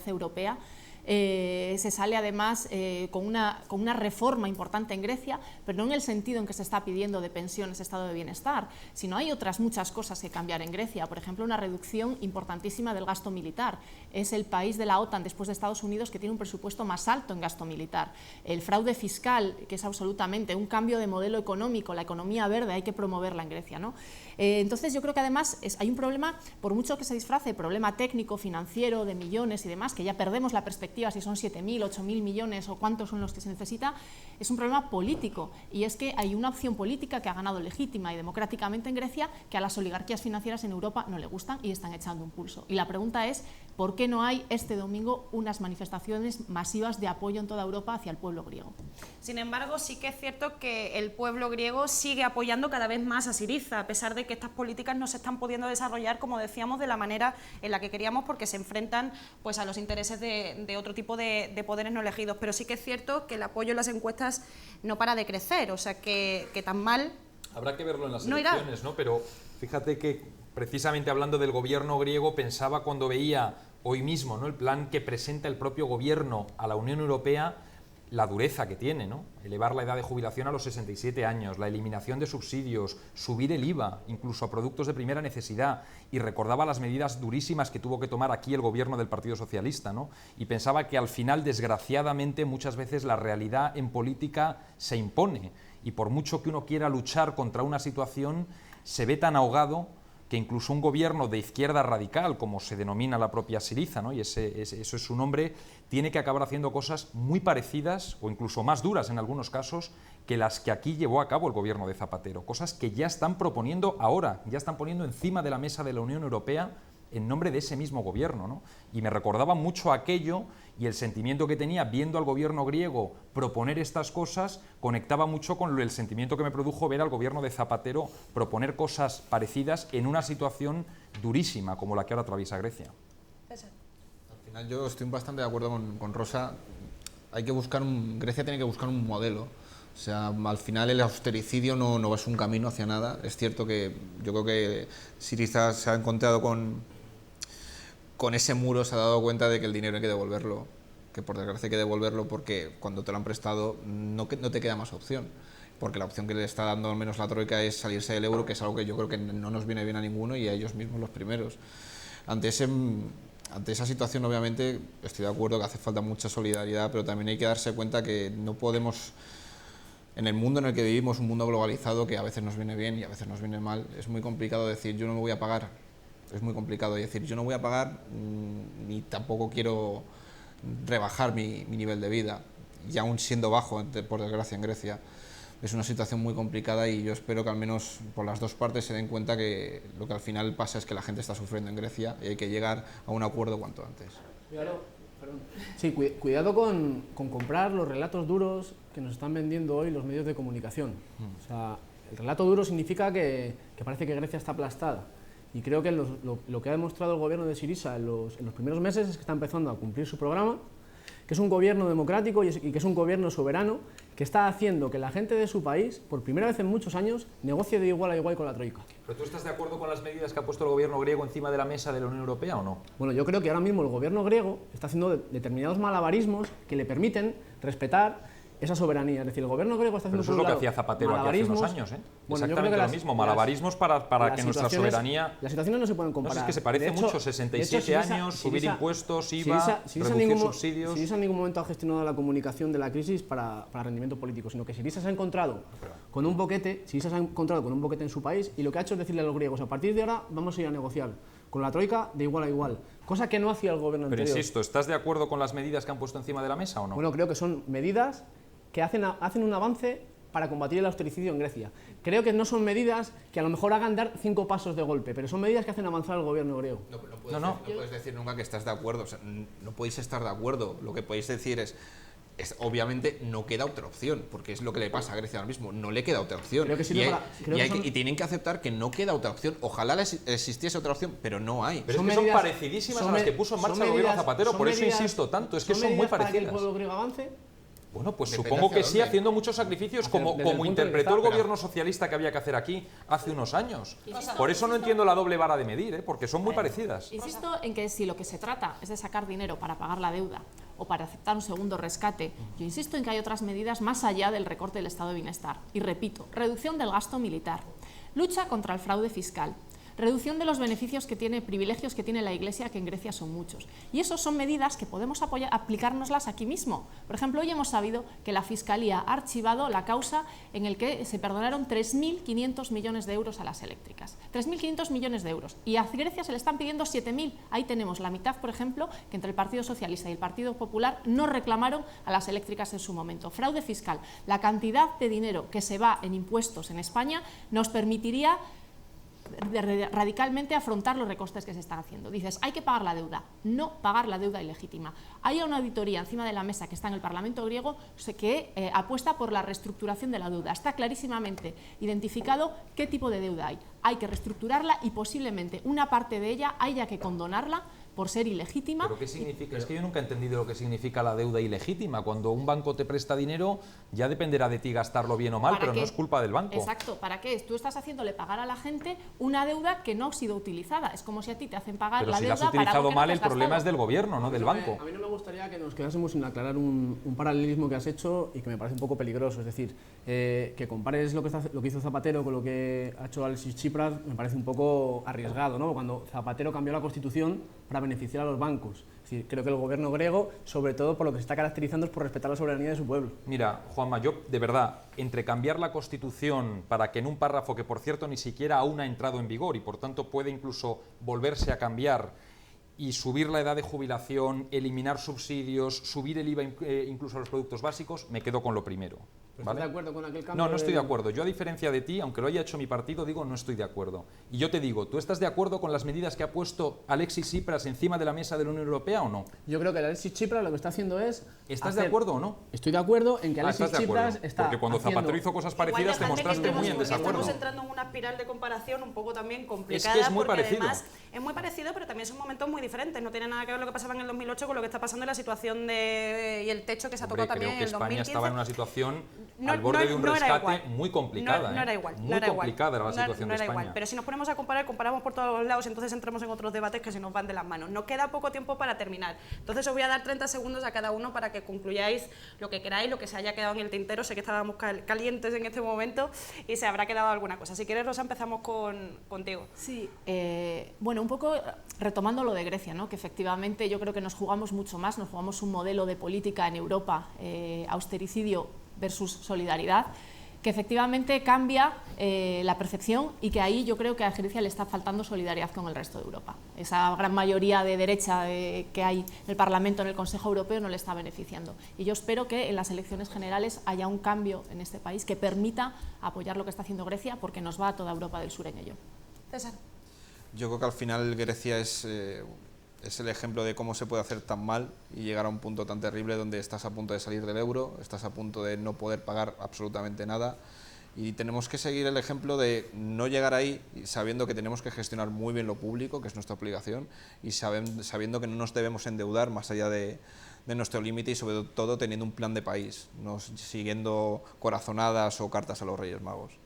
europea. Se sale además con una reforma importante en Grecia, pero no en el sentido en que se está pidiendo de pensiones, estado de bienestar, sino hay otras muchas cosas que cambiar en Grecia. Por ejemplo, una reducción importantísima del gasto militar. Es el país de la OTAN, después de Estados Unidos, que tiene un presupuesto más alto en gasto militar. El fraude fiscal, que es absolutamente un cambio de modelo económico, la economía verde, hay que promoverla en Grecia, ¿no? Entonces yo creo que además hay un problema, por mucho que se disfrace, problema técnico, financiero, de millones y demás, que ya perdemos la perspectiva si son 7.000, 8.000 millones o cuántos son los que se necesita, es un problema político, y es que hay una opción política que ha ganado legítima y democráticamente en Grecia que a las oligarquías financieras en Europa no le gustan y están echando un pulso. Y la pregunta es, ¿por qué no hay este domingo unas manifestaciones masivas de apoyo en toda Europa hacia el pueblo griego? Sin embargo, sí que es cierto que el pueblo griego sigue apoyando cada vez más a Syriza, a pesar de que estas políticas no se están pudiendo desarrollar, como decíamos, de la manera en la que queríamos, porque se enfrentan pues, a los intereses de otro tipo de poderes no elegidos. Pero sí que es cierto que el apoyo en las encuestas no para de crecer, o sea que tan mal habrá que verlo en las no elecciones, ¿no? Pero fíjate que precisamente hablando del gobierno griego, pensaba cuando veía hoy mismo, ¿no?, el plan que presenta el propio gobierno a la Unión Europea, la dureza que tiene, ¿no? Elevar la edad de jubilación a los 67 años, la eliminación de subsidios, subir el IVA, incluso a productos de primera necesidad, y recordaba las medidas durísimas que tuvo que tomar aquí el gobierno del Partido Socialista, ¿no? Y pensaba que al final, desgraciadamente, muchas veces la realidad en política se impone, y por mucho que uno quiera luchar contra una situación, se ve tan ahogado que incluso un gobierno de izquierda radical, como se denomina la propia Syriza, ¿no?, y eso es su nombre, tiene que acabar haciendo cosas muy parecidas o incluso más duras en algunos casos que las que aquí llevó a cabo el gobierno de Zapatero, cosas que ya están proponiendo ahora, ya están poniendo encima de la mesa de la Unión Europea en nombre de ese mismo gobierno, ¿no? Y me recordaba mucho aquello, y el sentimiento que tenía viendo al gobierno griego proponer estas cosas conectaba mucho con el sentimiento que me produjo ver al gobierno de Zapatero proponer cosas parecidas en una situación durísima como la que ahora atraviesa Grecia. Al final yo estoy bastante de acuerdo con Rosa. Grecia tiene que buscar un modelo. O sea, al final el austericidio no es un camino hacia nada. Es cierto que yo creo que Syriza se ha encontrado con ese muro, se ha dado cuenta de que el dinero hay que devolverlo, que por desgracia hay que devolverlo porque cuando te lo han prestado no te queda más opción, porque la opción que le está dando al menos la Troika es salirse del euro, que es algo que yo creo que no nos viene bien a ninguno y a ellos mismos los primeros. Ante esa situación, obviamente, estoy de acuerdo que hace falta mucha solidaridad, pero también hay que darse cuenta que no podemos, en el mundo en el que vivimos, un mundo globalizado que a veces nos viene bien y a veces nos viene mal, es muy complicado decir yo no me voy a pagar. Es muy complicado decir yo no voy a pagar ni tampoco quiero rebajar mi nivel de vida, y aún siendo bajo, por desgracia, en Grecia. Es una situación muy complicada y yo espero que al menos por las dos partes se den cuenta que lo que al final pasa es que la gente está sufriendo en Grecia y hay que llegar a un acuerdo cuanto antes. Sí, cuidado con comprar los relatos duros que nos están vendiendo hoy los medios de comunicación. O sea, el relato duro significa que parece que Grecia está aplastada. Y creo que lo que ha demostrado el gobierno de Syriza en los primeros meses es que está empezando a cumplir su programa, que es un gobierno democrático y que es un gobierno soberano, que está haciendo que la gente de su país, por primera vez en muchos años, negocie de igual a igual con la Troika. ¿Pero tú estás de acuerdo con las medidas que ha puesto el gobierno griego encima de la mesa de la Unión Europea o no? Bueno, yo creo que ahora mismo el gobierno griego está haciendo determinados malabarismos que le permiten respetar esa soberanía. Es decir, el gobierno griego está haciendo... Pero eso es lo que hacía Zapatero aquí hace unos años, ¿eh? Bueno, exactamente lo mismo, malabarismos para que nuestra soberanía... Las situaciones no se pueden comparar. No, es que se parece mucho, 67 años, subir impuestos, IVA, reducir subsidios... Syriza en ningún momento ha gestionado la comunicación de la crisis para rendimiento político, sino que Syriza se ha encontrado con un boquete, en su país, y lo que ha hecho es decirle a los griegos, a partir de ahora vamos a ir a negociar con la Troika de igual a igual, cosa que no hacía el gobierno anterior. Pero insisto, ¿estás de acuerdo con las medidas que han puesto encima de la mesa o no? Bueno, creo que son medidas que hacen un avance para combatir el austericidio en Grecia. Creo que no son medidas que a lo mejor hagan dar 5 pasos de golpe, pero son medidas que hacen avanzar al gobierno griego. No puedes decir nunca que estás de acuerdo, o sea, no podéis estar de acuerdo, lo que podéis decir es obviamente no queda otra opción, porque es lo que le pasa a Grecia ahora mismo, no le queda otra opción. Y tienen que aceptar que no queda otra opción. Ojalá existiese otra opción, pero no hay. Pero es que son parecidísimas a las que puso en marcha el gobierno Zapatero, por eso insisto tanto, es que son muy parecidas. ¿Para que el pueblo griego avance? Bueno, pues supongo que sí, haciendo muchos sacrificios, como interpretó el gobierno socialista que había que hacer aquí hace unos años. Por eso no entiendo la doble vara de medir, porque son muy parecidas. Insisto en que si lo que se trata es de sacar dinero para pagar la deuda o para aceptar un segundo rescate, yo insisto en que hay otras medidas más allá del recorte del estado de bienestar. Y repito, reducción del gasto militar, lucha contra el fraude fiscal, reducción de los beneficios que tiene, privilegios que tiene la Iglesia, que en Grecia son muchos. Y eso son medidas que podemos aplicárnoslas aquí mismo. Por ejemplo, hoy hemos sabido que la Fiscalía ha archivado la causa en el que se perdonaron 3.500 millones de euros a las eléctricas. 3.500 millones de euros. Y a Grecia se le están pidiendo 7.000. Ahí tenemos la mitad, por ejemplo, que entre el Partido Socialista y el Partido Popular no reclamaron a las eléctricas en su momento. Fraude fiscal. La cantidad de dinero que se va en impuestos en España nos permitiría radicalmente afrontar los recortes que se están haciendo. Dices, hay que pagar la deuda, no pagar la deuda ilegítima. Hay una auditoría encima de la mesa que está en el Parlamento griego que apuesta por la reestructuración de la deuda. Está clarísimamente identificado qué tipo de deuda hay. Hay que reestructurarla y posiblemente una parte de ella haya que condonarla por ser ilegítima. ¿Pero qué significa? Es que yo nunca he entendido lo que significa la deuda ilegítima. Cuando un banco te presta dinero, ya dependerá de ti gastarlo bien o mal, pero no es culpa del banco. Exacto, ¿para qué? Tú estás haciéndole pagar a la gente una deuda que no ha sido utilizada. Es como si a ti te hacen pagar la deuda para algo que no te has gastado. Pero si la has utilizado mal, el problema es del gobierno, no del banco. A mí no me gustaría que nos quedásemos sin aclarar un paralelismo que has hecho y que me parece un poco peligroso. Es decir, que compares lo que hizo Zapatero con lo que ha hecho Alexis Tsipras me parece un poco arriesgado, ¿no? Cuando Zapatero cambió la Constitución para beneficiar a los bancos. Es decir, creo que el gobierno griego, sobre todo por lo que se está caracterizando, es por respetar la soberanía de su pueblo. Mira, Juanma, yo de verdad, entre cambiar la Constitución para que en un párrafo que, por cierto, ni siquiera aún ha entrado en vigor y por tanto puede incluso volverse a cambiar, y subir la edad de jubilación, eliminar subsidios, subir el IVA incluso a los productos básicos, me quedo con lo primero. ¿Vale? ¿Estás de acuerdo con aquel cambio? No, no estoy de acuerdo. Yo, a diferencia de ti, aunque lo haya hecho mi partido, digo no estoy de acuerdo. Y yo te digo, ¿tú estás de acuerdo con las medidas que ha puesto Alexis Tsipras encima de la mesa de la Unión Europea o no? Yo creo que Alexis Tsipras lo que está haciendo es... ¿Estás de acuerdo o no? Estoy de acuerdo en que Alexis Tsipras está porque cuando Zapatero hizo cosas parecidas te mostraste muy en desacuerdo. Estamos entrando en una espiral de comparación un poco también complicada. Es que es muy parecido. Además es muy parecido, pero también son momentos muy diferentes. No tiene nada que ver lo que pasaba en el 2008 con lo que está pasando en la situación y el techo que se ha tocado también en el 2015. Creo que España estaba en una situación al borde de un rescate muy complicada. No era igual. Muy complicada era la situación de España. Igual. Pero si nos ponemos a comparar, comparamos por todos los lados, entonces entramos en otros debates que se nos van de las manos. Nos queda poco tiempo para terminar. Entonces os voy a dar 30 segundos a cada uno para que concluyáis lo que queráis, lo que se haya quedado en el tintero. Sé que estábamos calientes en este momento y se habrá quedado alguna cosa. Si quieres, Rosa, empezamos contigo. Sí, bueno, un poco retomando lo de Grecia, ¿no? Que efectivamente yo creo que nos jugamos mucho más, nos jugamos un modelo de política en Europa, austericidio versus solidaridad, que efectivamente cambia la percepción y que ahí yo creo que a Grecia le está faltando solidaridad con el resto de Europa. Esa gran mayoría de derecha que hay en el Parlamento, en el Consejo Europeo, no le está beneficiando. Y yo espero que en las elecciones generales haya un cambio en este país que permita apoyar lo que está haciendo Grecia, porque nos va a toda Europa del Sur en ello. César. Yo creo que al final Grecia es el ejemplo de cómo se puede hacer tan mal y llegar a un punto tan terrible donde estás a punto de salir del euro, estás a punto de no poder pagar absolutamente nada, y tenemos que seguir el ejemplo de no llegar ahí sabiendo que tenemos que gestionar muy bien lo público, que es nuestra obligación, y sabiendo que no nos debemos endeudar más allá de nuestro límite, y sobre todo teniendo un plan de país, no siguiendo corazonadas o cartas a los Reyes Magos.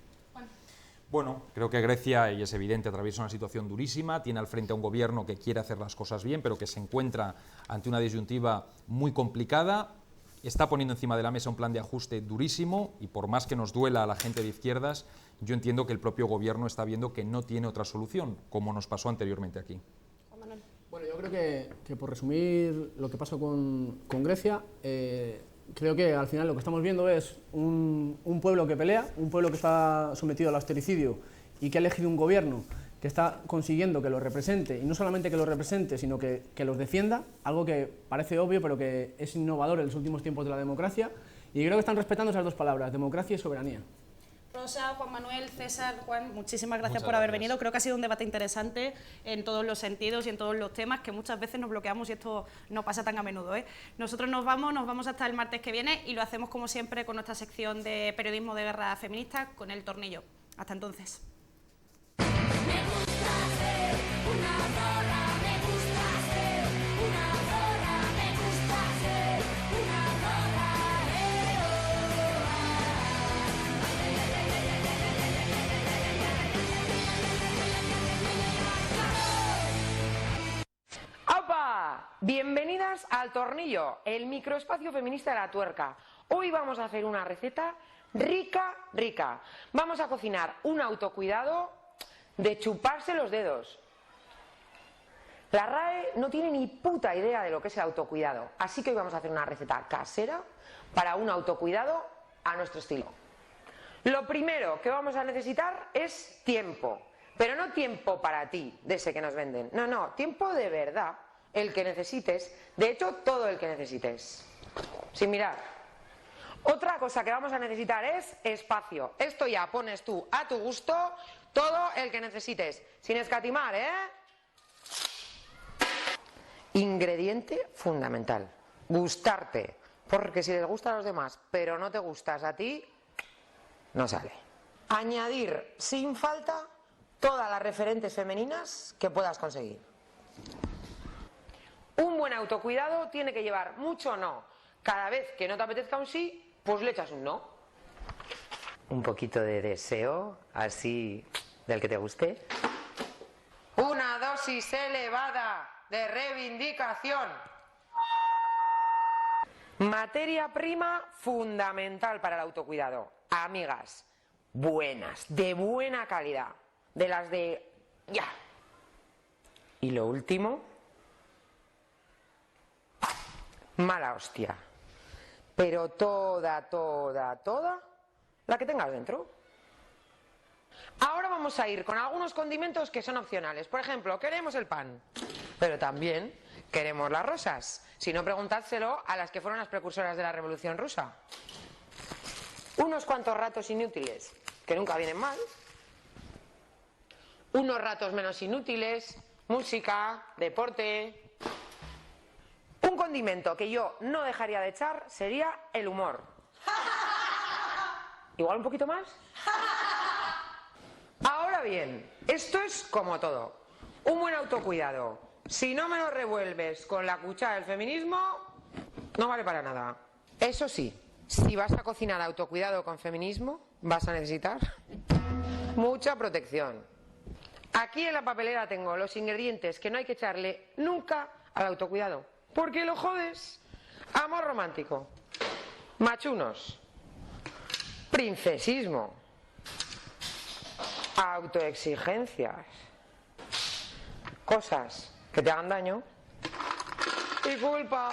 Bueno, creo que Grecia, y es evidente, atraviesa una situación durísima, tiene al frente a un gobierno que quiere hacer las cosas bien, pero que se encuentra ante una disyuntiva muy complicada, está poniendo encima de la mesa un plan de ajuste durísimo, y por más que nos duela a la gente de izquierdas, yo entiendo que el propio gobierno está viendo que no tiene otra solución, como nos pasó anteriormente aquí. Bueno, yo creo que por resumir lo que pasó con Grecia, creo que al final lo que estamos viendo es un pueblo que pelea, un pueblo que está sometido al austericidio y que ha elegido un gobierno que está consiguiendo que los represente, y no solamente que los represente, sino que los defienda, algo que parece obvio pero que es innovador en los últimos tiempos de la democracia, Y creo que están respetando esas dos palabras, democracia y soberanía. Rosa, Juan Manuel, César, Juan, muchísimas gracias por haber venido. Creo que ha sido un debate interesante en todos los sentidos y en todos los temas, que muchas veces nos bloqueamos y esto no pasa tan a menudo, ¿eh? Nosotros nos vamos hasta el martes que viene y lo hacemos como siempre con nuestra sección de periodismo de guerra feminista con El Tornillo. Hasta entonces. ¡Aupa! Bienvenidas al Tornillo, el microespacio feminista de La Tuerca. Hoy vamos a hacer una receta rica, rica. Vamos a cocinar un autocuidado de chuparse los dedos. La RAE no tiene ni puta idea de lo que es el autocuidado, así que hoy vamos a hacer una receta casera para un autocuidado a nuestro estilo. Lo primero que vamos a necesitar es tiempo. Pero no tiempo para ti, de ese que nos venden. No, no, tiempo de verdad, el que necesites. De hecho, todo el que necesites. Sin mirar. Otra cosa que vamos a necesitar es espacio. Esto ya pones tú a tu gusto todo el que necesites. Sin escatimar, ¿eh? Ingrediente fundamental. Gustarte. Porque si les gusta a los demás, pero no te gustas a ti, no sale. Añadir sin falta todas las referentes femeninas que puedas conseguir. Un buen autocuidado tiene que llevar mucho no. Cada vez que no te apetezca un sí, pues le echas un no. Un poquito de deseo, así, del que te guste. Una dosis elevada de reivindicación. Materia prima fundamental para el autocuidado. Amigas, buenas, de buena calidad. De las de ya. Y lo último, mala hostia. Pero toda la que tengas dentro. Ahora vamos a ir con algunos condimentos que son opcionales. Por ejemplo, queremos el pan, pero también queremos las rosas. Si no, preguntádselo a las que fueron las precursoras de la Revolución Rusa. Unos cuantos ratos inútiles, que nunca vienen mal. Unos ratos menos inútiles, música, deporte. Un condimento que yo no dejaría de echar sería el humor. ¿Igual un poquito más? Ahora bien, esto es como todo. Un buen autocuidado. Si no me lo revuelves con la cuchara del feminismo, no vale para nada. Eso sí, si vas a cocinar autocuidado con feminismo, vas a necesitar mucha protección. Aquí en la papelera tengo los ingredientes que no hay que echarle nunca al autocuidado, porque lo jodes. Amor romántico, machunos, princesismo, autoexigencias, cosas que te hagan daño y culpa.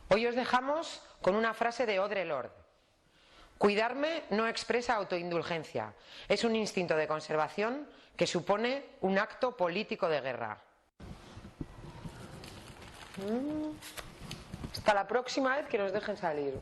Hoy os dejamos con una frase de Audre Lorde. Cuidarme no expresa autoindulgencia, es un instinto de conservación que supone un acto político de guerra. Hasta la próxima vez que nos dejen salir.